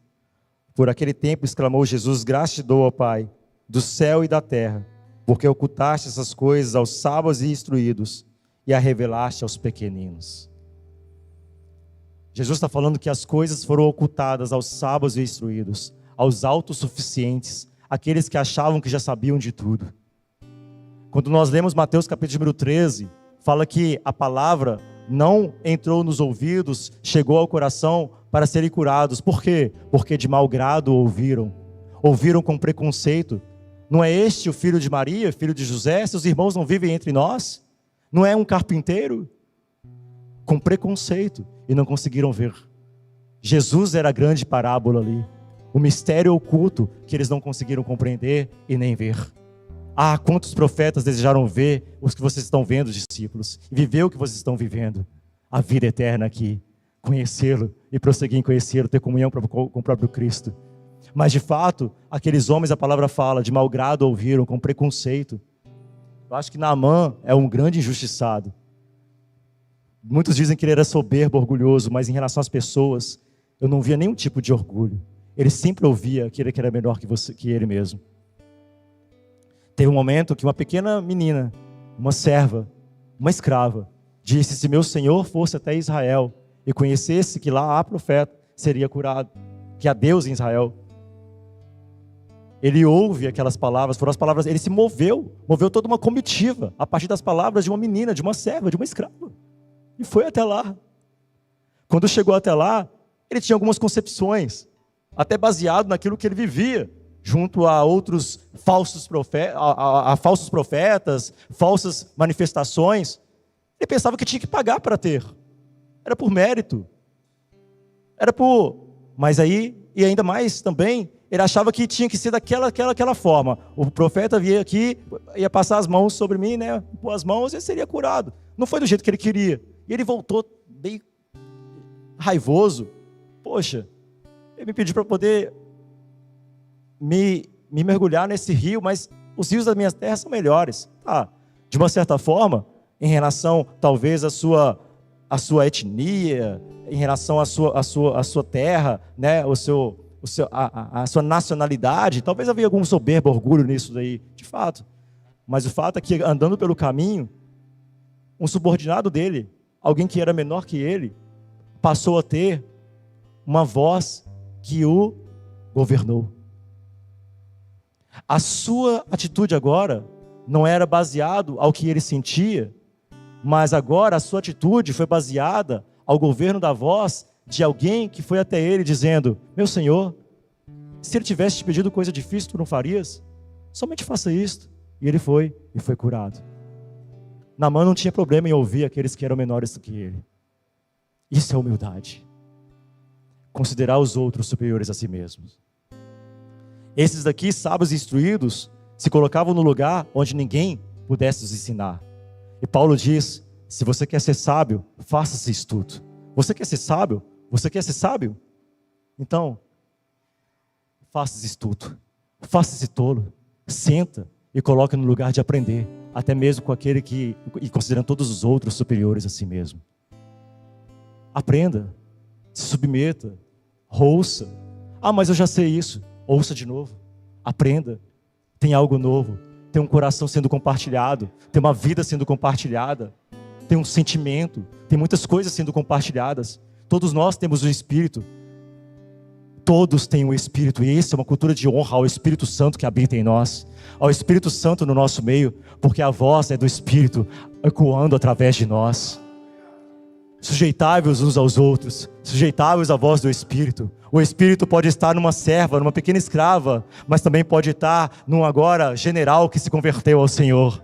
Por aquele tempo exclamou Jesus: graças te dou, ó Pai, do céu e da terra, porque ocultaste essas coisas aos sábios e instruídos, e a revelaste aos pequeninos. Jesus está falando que as coisas foram ocultadas aos sábios e instruídos, aos autossuficientes, aqueles que achavam que já sabiam de tudo. Quando nós lemos Mateus capítulo número 13, fala que a palavra não entrou nos ouvidos, chegou ao coração para serem curados. Por quê? Porque de mau grado ouviram. Ouviram com preconceito. Não é este o filho de Maria, filho de José? Seus irmãos não vivem entre nós? Não é um carpinteiro? Com preconceito. E não conseguiram ver. Jesus era a grande parábola ali. O mistério oculto que eles não conseguiram compreender e nem ver. Ah, quantos profetas desejaram ver os que vocês estão vendo, discípulos, e viver o que vocês estão vivendo, a vida eterna aqui, conhecê-lo e prosseguir em conhecê-lo, ter comunhão com o próprio Cristo. Mas de fato, aqueles homens, a palavra fala, de mau grado ouviram, com preconceito. Eu acho que Naamã é um grande injustiçado. Muitos dizem que ele era soberbo, orgulhoso, mas em relação às pessoas, eu não via nenhum tipo de orgulho. Ele sempre ouvia aquele que era melhor que ele mesmo. Teve um momento que uma pequena menina, uma serva, uma escrava, disse: se meu Senhor fosse até Israel e conhecesse que lá há profeta, seria curado, que há Deus em Israel. Ele ouve aquelas palavras, foram as palavras, ele se moveu toda uma comitiva, a partir das palavras de uma menina, de uma serva, de uma escrava, e foi até lá. Quando chegou até lá, ele tinha algumas concepções, até baseado naquilo que ele vivia, junto a outros falsos profetas, a falsos profetas, falsas manifestações. Ele pensava que tinha que pagar para ter. Era por mérito. Mas aí, e ainda mais também, ele achava que tinha que ser daquela forma. O profeta vinha aqui, ia passar as mãos sobre mim, né? Pôr as mãos e ele seria curado. Não foi do jeito que ele queria. E ele voltou bem raivoso. Poxa, ele me pediu para poder me mergulhar nesse rio, mas os rios das minhas terras são melhores. Tá, de uma certa forma, em relação talvez à sua etnia, em relação à sua terra, né, a sua nacionalidade, talvez havia algum soberbo orgulho nisso daí, de fato. Mas o fato é que andando pelo caminho, um subordinado dele, alguém que era menor que ele, passou a ter uma voz que o governou. A sua atitude agora não era baseado ao que ele sentia, mas agora a sua atitude foi baseada ao governo da voz de alguém que foi até ele dizendo: meu Senhor, se ele tivesse te pedido coisa difícil, tu não farias? Somente faça isto. E ele foi curado. Naamã não tinha problema em ouvir aqueles que eram menores do que ele. Isso é humildade. Considerar os outros superiores a si mesmos. Esses daqui, sábios e instruídos, se colocavam no lugar onde ninguém pudesse os ensinar. E Paulo diz: se você quer ser sábio, faça-se estudo. Você quer ser sábio? Você quer ser sábio? Então, faça-se estudo. Faça-se tolo. Senta e coloque no lugar de aprender. Até mesmo com aquele e considerando todos os outros superiores a si mesmo. Aprenda. Se submeta. Ouça. Ah, mas eu já sei isso. Ouça de novo, aprenda, tem algo novo, tem um coração sendo compartilhado, tem uma vida sendo compartilhada, tem um sentimento, tem muitas coisas sendo compartilhadas. Todos nós temos o Espírito, todos têm o Espírito, e essa é uma cultura de honra ao Espírito Santo que habita em nós, ao Espírito Santo no nosso meio, porque a voz é do Espírito ecoando através de nós. Sujeitáveis uns aos outros, sujeitáveis à voz do Espírito. O Espírito pode estar numa serva, numa pequena escrava, mas também pode estar num agora general que se converteu ao Senhor.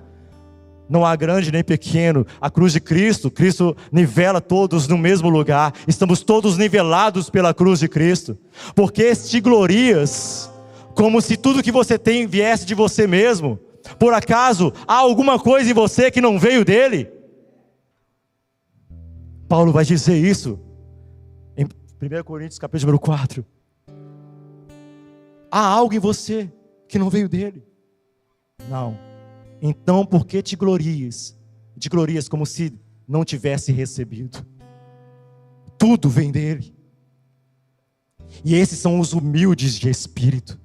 Não há grande nem pequeno. A cruz de Cristo, Cristo nivela todos no mesmo lugar. Estamos todos nivelados pela cruz de Cristo. Porque te glorias como se tudo que você tem viesse de você mesmo. Por acaso há alguma coisa em você que não veio dele? Paulo vai dizer isso em 1 Coríntios capítulo número 4. Há algo em você que não veio dele? Não. Então por que te glorias? Te glorias como se não tivesse recebido. Tudo vem dele. E esses são os humildes de espírito.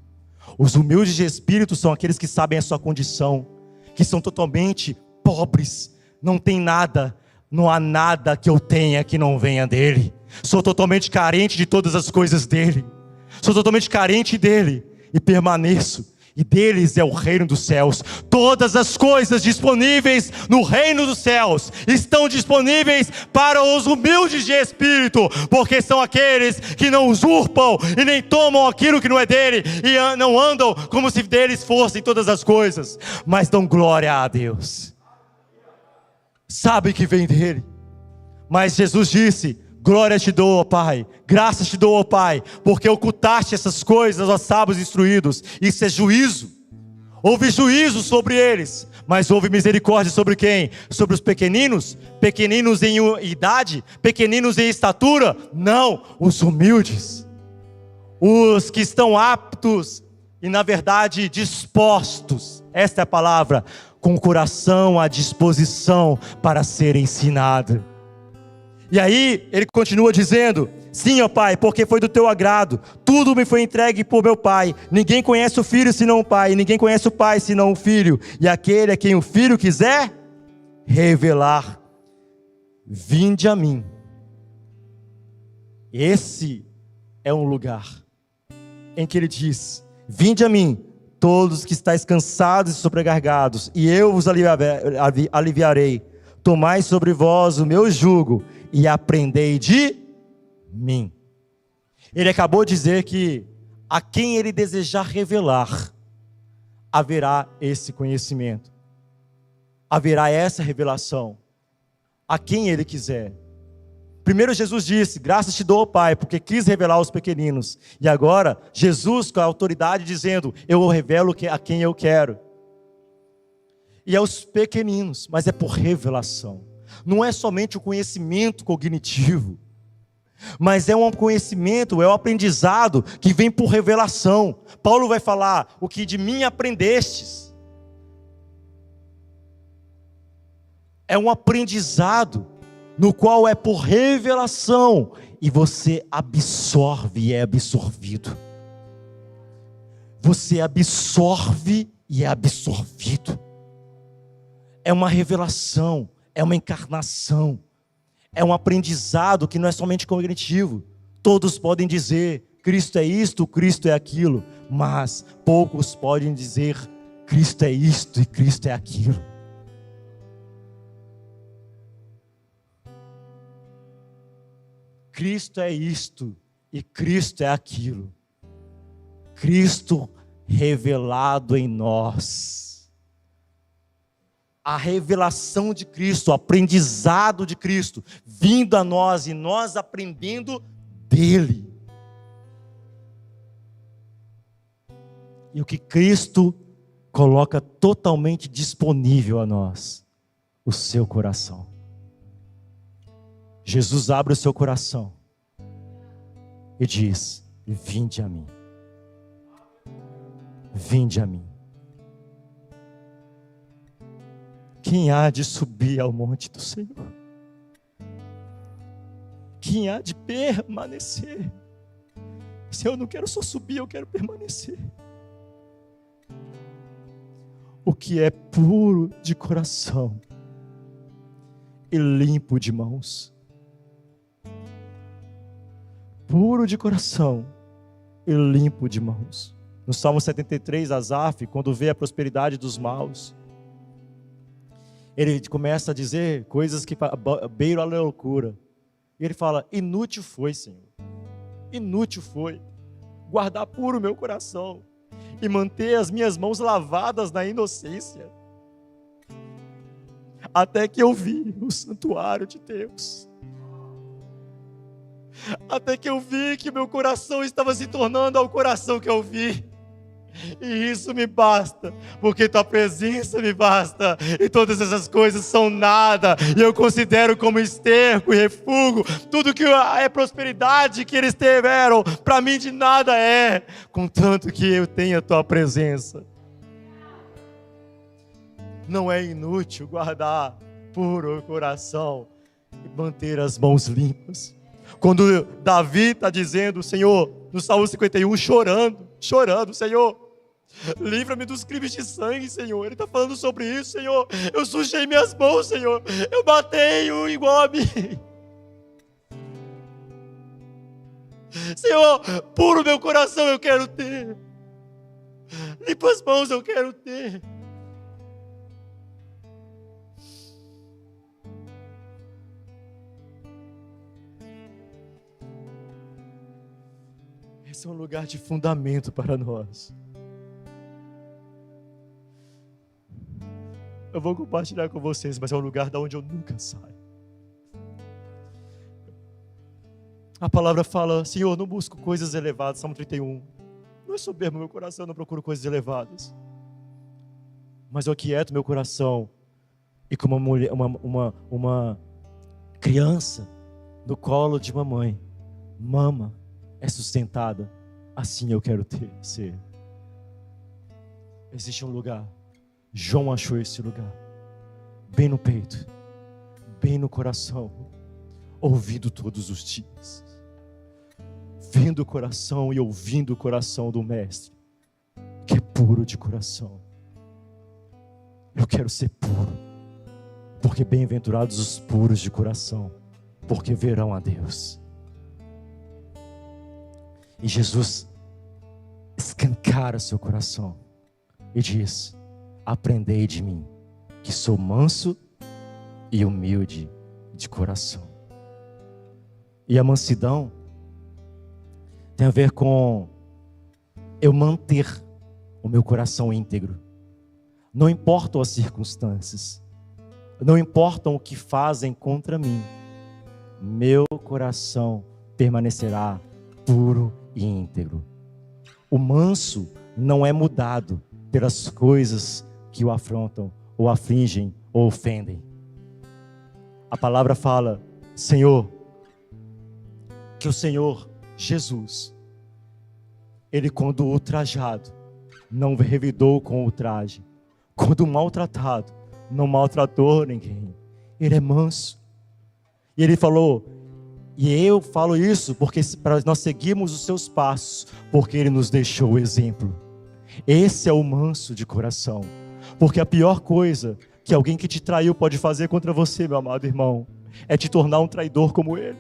Os humildes de espírito são aqueles que sabem a sua condição, que são totalmente pobres, não tem nada. Não há nada que eu tenha que não venha dele. Sou totalmente carente de todas as coisas dele. Sou totalmente carente dele e permaneço. E deles é o reino dos céus. Todas as coisas disponíveis no reino dos céus estão disponíveis para os humildes de espírito, porque são aqueles que não usurpam e nem tomam aquilo que não é dele, e não andam como se deles fossem todas as coisas, mas dão glória a Deus. Sabem que vem dele. Mas Jesus disse: glória te dou, ó Pai, graças te dou, ó Pai, porque ocultaste essas coisas aos sábios instruídos. Isso é juízo. Houve juízo sobre eles, mas houve misericórdia sobre quem? Sobre os pequeninos? Pequeninos em idade? Pequeninos em estatura? Não, os humildes. Os que estão aptos e, na verdade, dispostos. Esta é a palavra. Com o coração à disposição para ser ensinado. E aí, ele continua dizendo: sim, ó Pai, porque foi do teu agrado. Tudo me foi entregue por meu Pai. Ninguém conhece o Filho senão o Pai. Ninguém conhece o Pai senão o Filho. E aquele a quem o Filho quiser revelar. Vinde a mim. Esse é um lugar em que ele diz: vinde a mim, todos que estáis cansados e sobrecarregados, e eu vos aliviarei. Tomai sobre vós o meu jugo e aprendei de mim. Ele acabou de dizer que a quem ele desejar revelar, haverá esse conhecimento, haverá essa revelação, a quem ele quiser. Primeiro Jesus disse: graças te dou, Pai, porque quis revelar aos pequeninos. E agora Jesus com a autoridade dizendo: eu revelo a quem eu quero. E aos pequeninos, mas é por revelação. Não é somente o conhecimento cognitivo, mas é um conhecimento, é um aprendizado que vem por revelação. Paulo vai falar: o que de mim aprendestes. É um aprendizado no qual é por revelação, e você absorve e é absorvido. Você absorve e é absorvido. É uma revelação, é uma encarnação, é um aprendizado que não é somente cognitivo. Todos podem dizer: Cristo é isto, Cristo é aquilo, mas poucos podem dizer: Cristo é isto e Cristo é aquilo. Cristo é isto e Cristo é aquilo. Cristo revelado em nós. A revelação de Cristo, o aprendizado de Cristo, vindo a nós e nós aprendendo dele. E o que Cristo coloca totalmente disponível a nós, o seu coração. Jesus abre o seu coração e diz: vinde a mim. Vinde a mim. Quem há de subir ao monte do Senhor? Quem há de permanecer? Senhor, eu não quero só subir, eu quero permanecer. O que é puro de coração e limpo de mãos. Puro de coração e limpo de mãos. No Salmo 73, Asaf, quando vê a prosperidade dos maus, ele começa a dizer coisas que beiram a loucura. E ele fala: inútil foi, Senhor. Inútil foi guardar puro o meu coração e manter as minhas mãos lavadas na inocência, até que eu vi o santuário de Deus. Até que eu vi que meu coração estava se tornando ao coração que eu vi. E isso me basta, porque tua presença me basta. E todas essas coisas são nada, e eu considero como esterco e refúgio. Tudo que é prosperidade que eles tiveram, para mim de nada é, contanto que eu tenha tua presença. Não é inútil guardar puro o coração e manter as mãos limpas. Quando Davi está dizendo, Senhor, no Salmo 51, chorando, Senhor, livra-me dos crimes de sangue, Senhor. Ele está falando sobre isso, Senhor. Eu sujei minhas mãos, Senhor. Eu matei um igual a mim. Senhor, puro meu coração eu quero ter. Limpa as mãos eu quero ter. Esse é um lugar de fundamento para nós. Eu vou compartilhar com vocês, mas é um lugar de onde eu nunca saio. A palavra fala: Senhor, não busco coisas elevadas, Salmo 31. Não é soberbo meu coração, não procuro coisas elevadas. Mas eu aquieto meu coração. E como uma criança no colo de mamãe, mama, é sustentada, assim eu quero ser. Existe um lugar, João achou esse lugar, bem no peito, bem no coração, ouvindo todos os dias, vendo o coração e ouvindo o coração do Mestre, que é puro de coração. Eu quero ser puro, porque bem-aventurados os puros de coração, porque verão a Deus. E Jesus escancara seu coração e diz: aprendei de mim, que sou manso e humilde de coração. E a mansidão tem a ver com eu manter o meu coração íntegro. Não importam as circunstâncias, não importam o que fazem contra mim, meu coração permanecerá puro e íntegro. O manso não é mudado pelas coisas que o afrontam, ou afligem, ou ofendem. A palavra fala: Senhor, que o Senhor Jesus, Ele quando ultrajado, não revidou com ultraje, quando maltratado, não maltratou ninguém. Ele é manso. E Ele falou, e eu falo isso porque para nós seguirmos os seus passos, porque Ele nos deixou o exemplo. Esse é o manso de coração. Porque a pior coisa que alguém que te traiu pode fazer contra você, meu amado irmão, é te tornar um traidor como ele.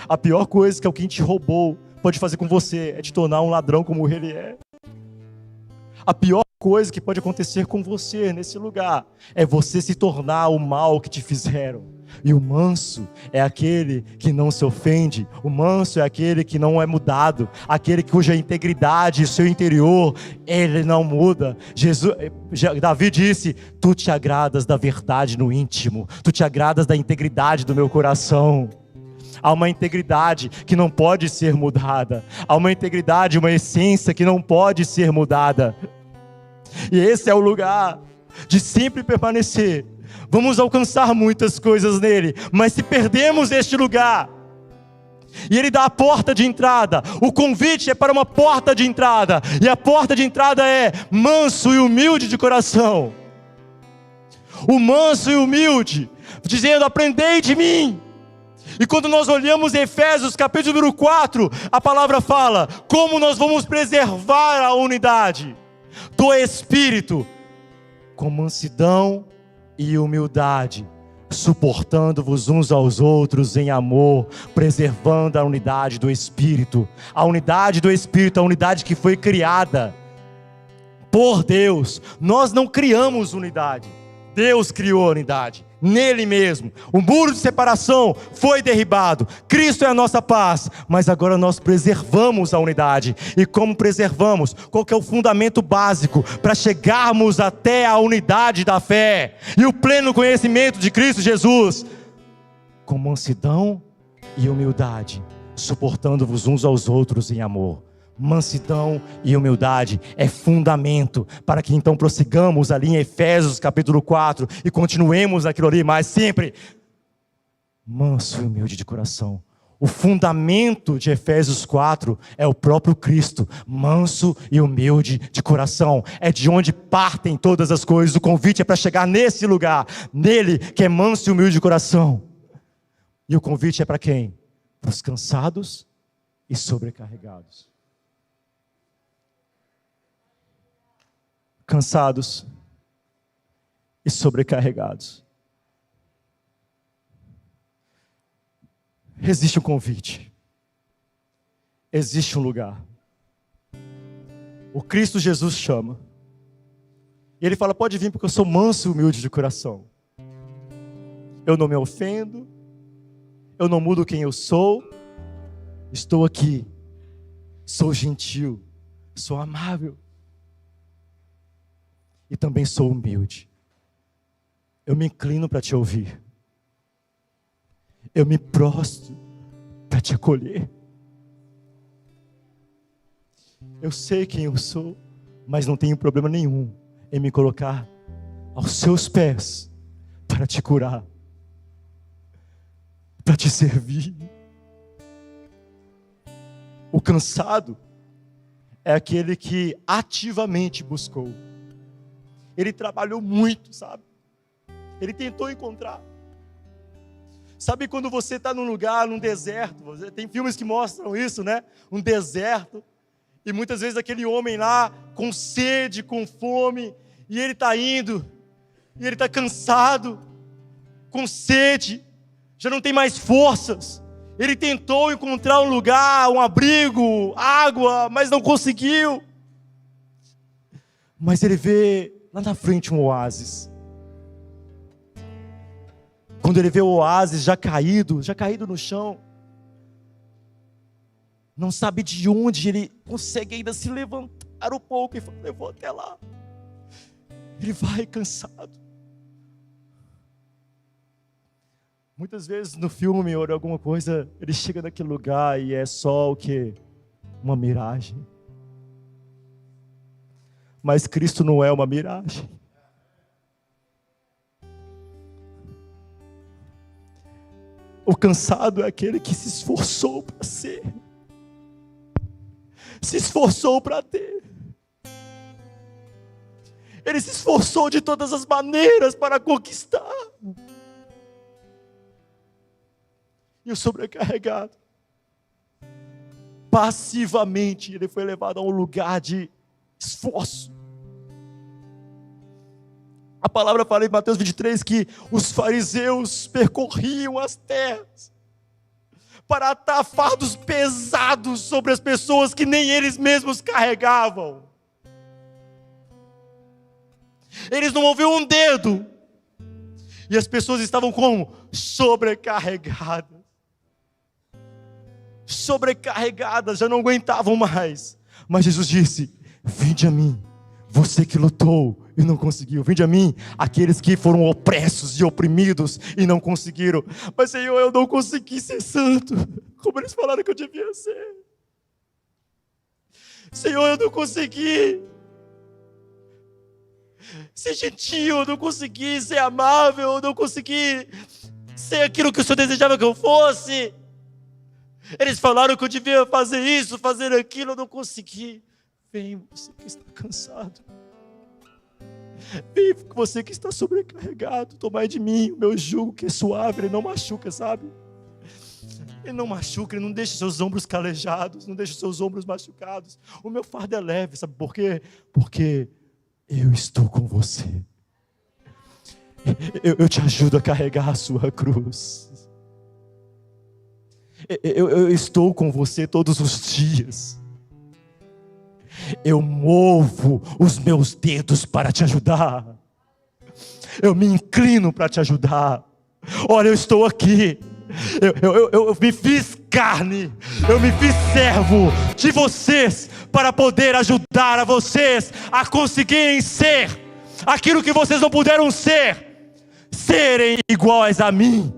A pior coisa que alguém te roubou pode fazer com você é te tornar um ladrão como ele é. A pior coisa que pode acontecer com você nesse lugar é você se tornar o mal que te fizeram. E o manso é aquele que não se ofende. O manso é aquele que não é mudado, aquele cuja integridade, o seu interior, ele não muda. Davi disse: tu te agradas da verdade no íntimo, tu te agradas da integridade do meu coração. Há uma integridade que não pode ser mudada. Há uma integridade, uma essência que não pode ser mudada. E esse é o lugar de sempre permanecer. Vamos alcançar muitas coisas nele, mas se perdemos este lugar, e ele dá a porta de entrada, o convite é para uma porta de entrada, e a porta de entrada é manso e humilde de coração. O manso e humilde, dizendo: aprendei de mim. E quando nós olhamos em Efésios capítulo número 4, a palavra fala como nós vamos preservar a unidade do Espírito, com mansidão e humildade, suportando-vos uns aos outros em amor, preservando a unidade do Espírito. A unidade do Espírito, a unidade que foi criada por Deus. Nós não criamos unidade, Deus criou a unidade. Nele mesmo, o muro de separação foi derribado. Cristo é a nossa paz, mas agora nós preservamos a unidade. E como preservamos? Qual que é o fundamento básico para chegarmos até a unidade da fé e o pleno conhecimento de Cristo Jesus? Com mansidão e humildade, suportando-vos uns aos outros em amor. Mansidão e humildade é fundamento para que então prossigamos ali em Efésios capítulo 4 e continuemos naquilo ali, mas sempre manso e humilde de coração. O fundamento de Efésios 4 é o próprio Cristo, manso e humilde de coração. É de onde partem todas as coisas. O convite é para chegar nesse lugar, nele que é manso e humilde de coração. E o convite é para quem? Para os cansados e sobrecarregados. Cansados e sobrecarregados. Existe um convite. existe um lugar. O Cristo Jesus chama. E Ele fala, pode vir porque eu sou manso e humilde de coração. Eu não me ofendo. Eu não mudo quem eu sou. Estou aqui. Sou gentil. Sou amável. E também sou humilde. Eu me inclino para te ouvir. Eu me prostro para te acolher. Eu sei quem eu sou, mas não tenho problema nenhum em me colocar aos seus pés para te curar, para te servir. O cansado é aquele que ativamente buscou. Ele trabalhou muito, sabe? Ele tentou encontrar. Sabe quando você está num lugar, num deserto, tem filmes que mostram isso, né? Um deserto, e muitas vezes aquele homem lá, com sede, com fome, e ele está indo, e ele está cansado, com sede, já não tem mais forças. Ele tentou encontrar um lugar, um abrigo, água, mas não conseguiu. Mas ele vê lá na frente um oásis. Quando ele vê o oásis já caído no chão, não sabe de onde ele consegue ainda se levantar um pouco e fala, eu vou até lá. Ele vai cansado. Muitas vezes no filme ou alguma coisa, ele chega naquele lugar e é só o quê? Uma miragem. Mas Cristo não é uma miragem. O cansado é aquele que se esforçou para ser. Se esforçou para ter. Ele se esforçou de todas as maneiras para conquistar. E o sobrecarregado, passivamente, ele foi levado a um lugar de esforço. A palavra fala em Mateus 23 que os fariseus percorriam as terras para atar fardos pesados sobre as pessoas que nem eles mesmos carregavam. Eles não moviam um dedo. E as pessoas estavam como? Sobrecarregadas. Sobrecarregadas, já não aguentavam mais. Mas Jesus disse, vinde a mim, você que lutou e não conseguiu. Vinde a mim, aqueles que foram opressos e oprimidos e não conseguiram. Mas Senhor, eu não consegui ser santo, como eles falaram que eu devia ser. Senhor, eu não consegui ser gentil, eu não consegui ser amável, eu não consegui ser aquilo que o Senhor desejava que eu fosse. Eles falaram que eu devia fazer isso, fazer aquilo, eu não consegui. Vem você que está cansado. Vem você que está sobrecarregado. Tomai de mim o meu jugo que é suave. Ele não machuca, sabe? Ele não machuca, ele não deixa seus ombros calejados, não deixa seus ombros machucados. O meu fardo é leve, sabe por quê? Porque eu estou com você. Eu te ajudo a carregar a sua cruz. Eu estou com você todos os dias. Eu movo os meus dedos para te ajudar. Eu me inclino para te ajudar. Olha, eu estou aqui. Eu me fiz carne. Eu me fiz servo de vocês para poder ajudar a vocês a conseguirem ser aquilo que vocês não puderam ser. Serem iguais a mim.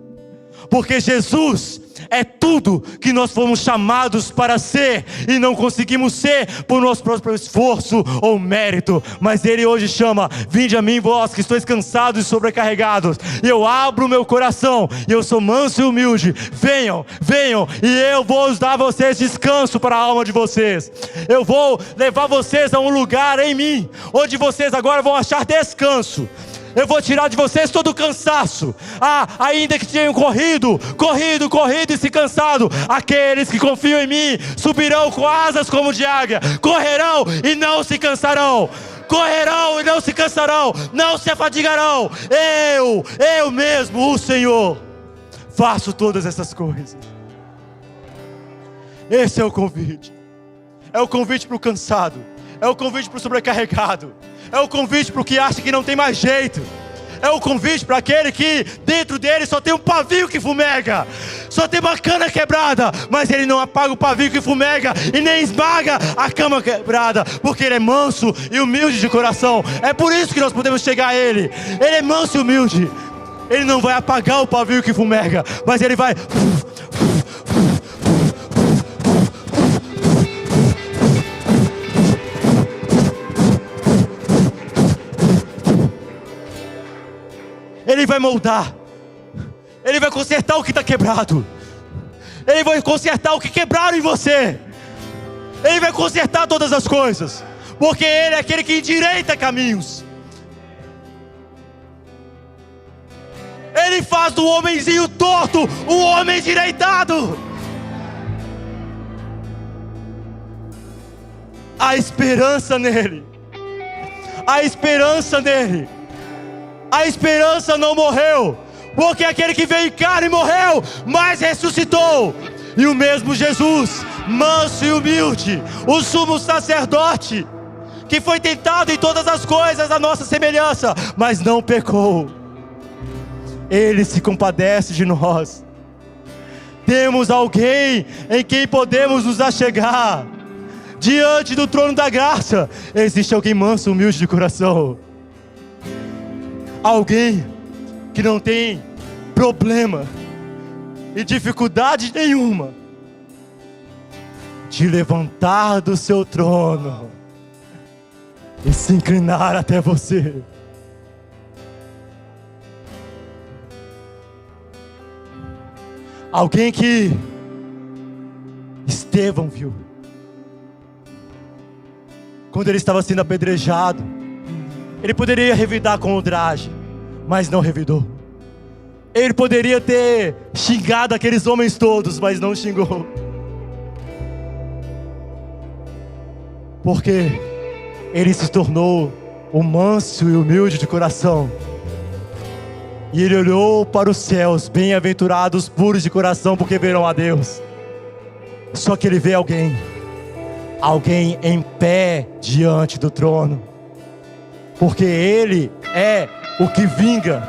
Porque Jesus é tudo que nós fomos chamados para ser e não conseguimos ser por nosso próprio esforço ou mérito, mas Ele hoje chama, vinde a mim vós que estáis cansados e sobrecarregados, e eu abro o meu coração, e eu sou manso e humilde, venham, e eu vou dar a vocês descanso para a alma de vocês. Eu vou levar vocês a um lugar em mim, onde vocês agora vão achar descanso. Eu vou tirar de vocês todo o cansaço. Ainda que tenham corrido e se cansado, aqueles que confiam em mim subirão com asas como de águia, correrão e não se cansarão. Correrão e não se cansarão, não se afadigarão. Eu mesmo, o Senhor, faço todas essas coisas. Esse é o convite. É o convite para o cansado. É o convite para o sobrecarregado. É o convite para o que acha que não tem mais jeito. É o convite para aquele que dentro dele só tem um pavio que fumega, só tem uma cana quebrada, mas ele não apaga o pavio que fumega e nem esmaga a cama quebrada, porque ele é manso e humilde de coração. É por isso que nós podemos chegar a ele. Ele é manso e humilde. Ele não vai apagar o pavio que fumega, mas ele vai... Ele vai moldar. Ele vai consertar o que está quebrado. Ele vai consertar o que quebraram em você. Ele vai consertar todas as coisas, porque Ele é aquele que endireita caminhos. Ele faz do homenzinho torto um homem endireitado. A esperança nele. A esperança nele. A esperança não morreu, porque aquele que veio em carne morreu, mas ressuscitou. E o mesmo Jesus, manso e humilde, o sumo sacerdote, que foi tentado em todas as coisas à nossa semelhança, mas não pecou. Ele se compadece de nós. Temos alguém em quem podemos nos achegar. Diante do trono da graça existe alguém manso e humilde de coração. Alguém que não tem problema e dificuldade nenhuma de levantar do seu trono e se inclinar até você. Alguém que Estevão viu quando ele estava sendo apedrejado. Ele poderia revidar com ultraje, mas não revidou. Ele poderia ter xingado aqueles homens todos, mas não xingou. Porque ele se tornou um manso e humilde de coração. E ele olhou para os céus, bem-aventurados, puros de coração, porque verão a Deus. Só que ele vê alguém em pé diante do trono. Porque ele é o que vinga.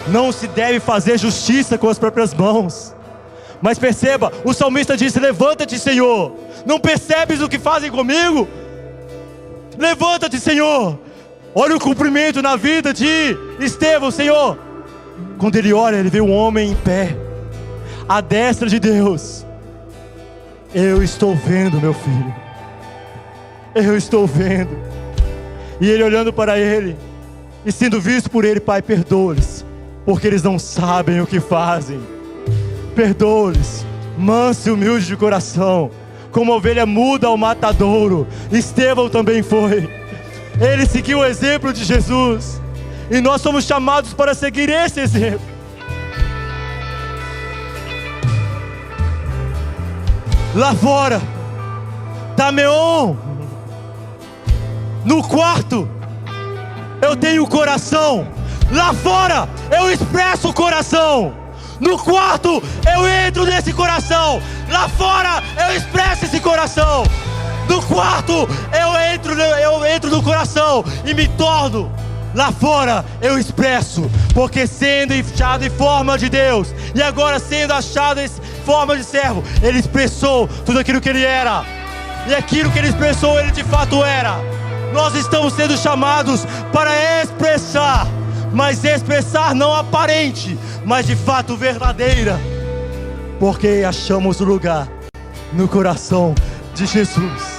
Não se deve fazer justiça com as próprias mãos. Mas perceba, o salmista disse: levanta-te, Senhor. Não percebes o que fazem comigo? Levanta-te, Senhor. Olha o cumprimento na vida de Estevão, Senhor. Quando ele olha, ele vê um homem em pé, à destra de Deus. Eu estou vendo, meu filho. Eu estou vendo. E ele olhando para ele e sendo visto por ele: Pai, perdoa-lhes, porque eles não sabem o que fazem. Perdoa-lhes, manso e humilde de coração, como ovelha muda ao matadouro. Estevão também foi. Ele seguiu o exemplo de Jesus, e nós somos chamados para seguir esse exemplo. Lá fora, Tameon, no quarto, eu tenho o coração. Lá fora, eu expresso o coração. No quarto, eu entro nesse coração. Lá fora, eu expresso esse coração. No quarto, eu entro no coração e me torno. Lá fora, eu expresso. Porque sendo achado em forma de Deus, e agora sendo achado em forma de servo, ele expressou tudo aquilo que ele era. E aquilo que ele expressou, ele de fato era. Nós estamos sendo chamados para expressar, mas expressar não aparente, mas de fato verdadeira, porque achamos o lugar no coração de Jesus.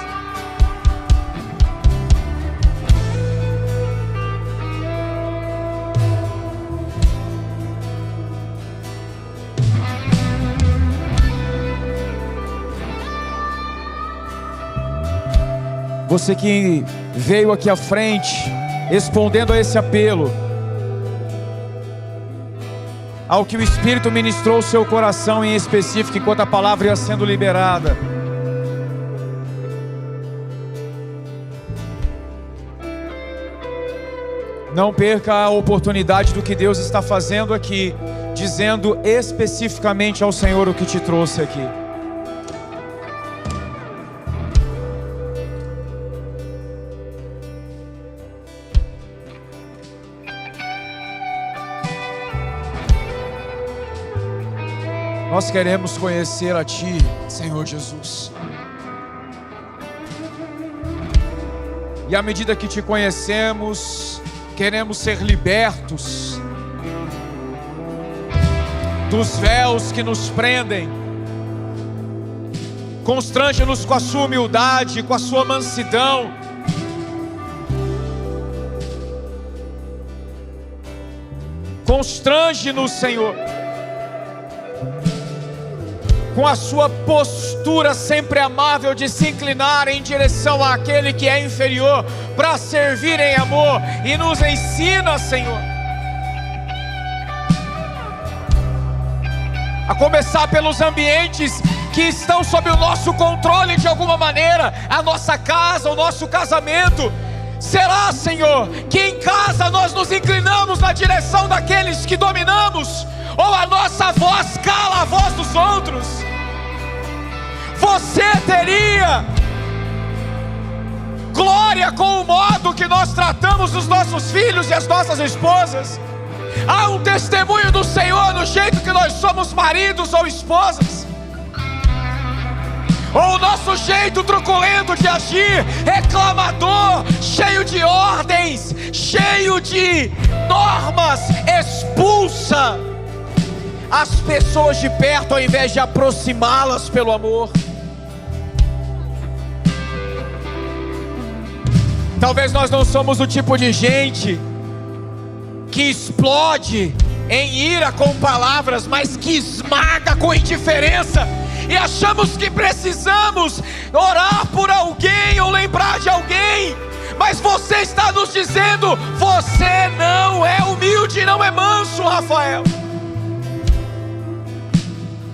Você que veio aqui à frente, respondendo a esse apelo, ao que o Espírito ministrou o seu coração em específico, enquanto a palavra ia sendo liberada. Não perca a oportunidade do que Deus está fazendo aqui, dizendo especificamente ao Senhor o que te trouxe aqui. Nós queremos conhecer a Ti, Senhor Jesus. E à medida que Te conhecemos, queremos ser libertos dos véus que nos prendem. Constrange-nos com a Sua humildade, com a Sua mansidão. Constrange-nos, Senhor, com a Sua postura sempre amável de se inclinar em direção àquele que é inferior, para servir em amor. E nos ensina, Senhor, a começar pelos ambientes que estão sob o nosso controle de alguma maneira, a nossa casa, o nosso casamento. Será, Senhor, que em casa nós nos inclinamos na direção daqueles que dominamos, ou a nossa voz cala a voz dos outros? Você teria glória com o modo que nós tratamos os nossos filhos e as nossas esposas? Há um testemunho do Senhor no jeito que nós somos maridos ou esposas? Ou o nosso jeito truculento de agir, reclamador, cheio de ordens, cheio de normas, expulsa as pessoas de perto ao invés de aproximá-las pelo amor? Talvez nós não somos o tipo de gente que explode em ira com palavras, mas que esmaga com indiferença. E achamos que precisamos orar por alguém ou lembrar de alguém. Mas você está nos dizendo: você não é humilde, não é manso, Rafael.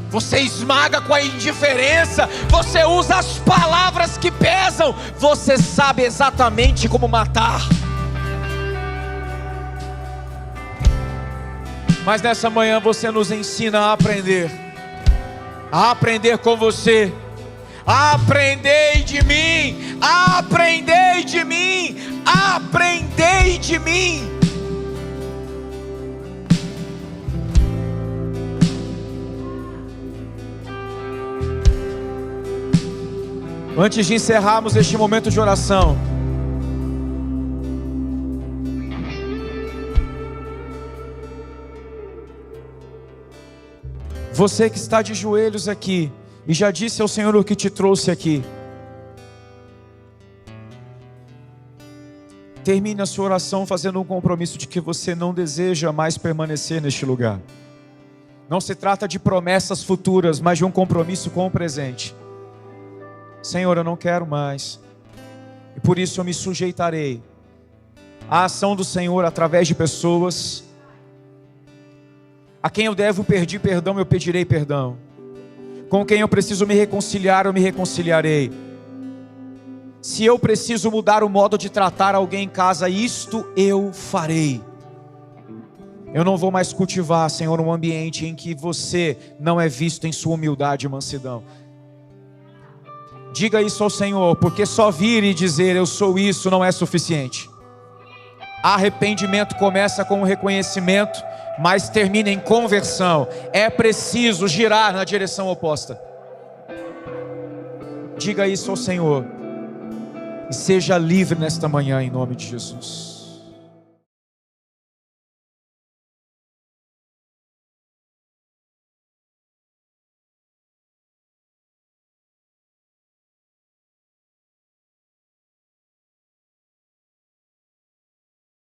Você esmaga com a indiferença. Você usa as palavras que pesam. Você sabe exatamente como matar. Mas nessa manhã você nos ensina a aprender com você. Aprendei de mim, aprendei de mim, aprendei de mim. Antes de encerrarmos este momento de oração, você que está de joelhos aqui e já disse ao Senhor o que te trouxe aqui, termine a sua oração fazendo um compromisso de que você não deseja mais permanecer neste lugar. Não se trata de promessas futuras, mas de um compromisso com o presente. Senhor, eu não quero mais, e por isso eu me sujeitarei à ação do Senhor através de pessoas. A quem eu devo pedir perdão, eu pedirei perdão. Com quem eu preciso me reconciliar, eu me reconciliarei. Se eu preciso mudar o modo de tratar alguém em casa, isto eu farei. Eu não vou mais cultivar, Senhor, um ambiente em que você não é visto em sua humildade e mansidão. Diga isso ao Senhor, porque só vir e dizer eu sou isso não é suficiente. Arrependimento começa com um reconhecimento, mas termina em conversão. É preciso girar na direção oposta. Diga isso ao Senhor e seja livre nesta manhã em nome de Jesus.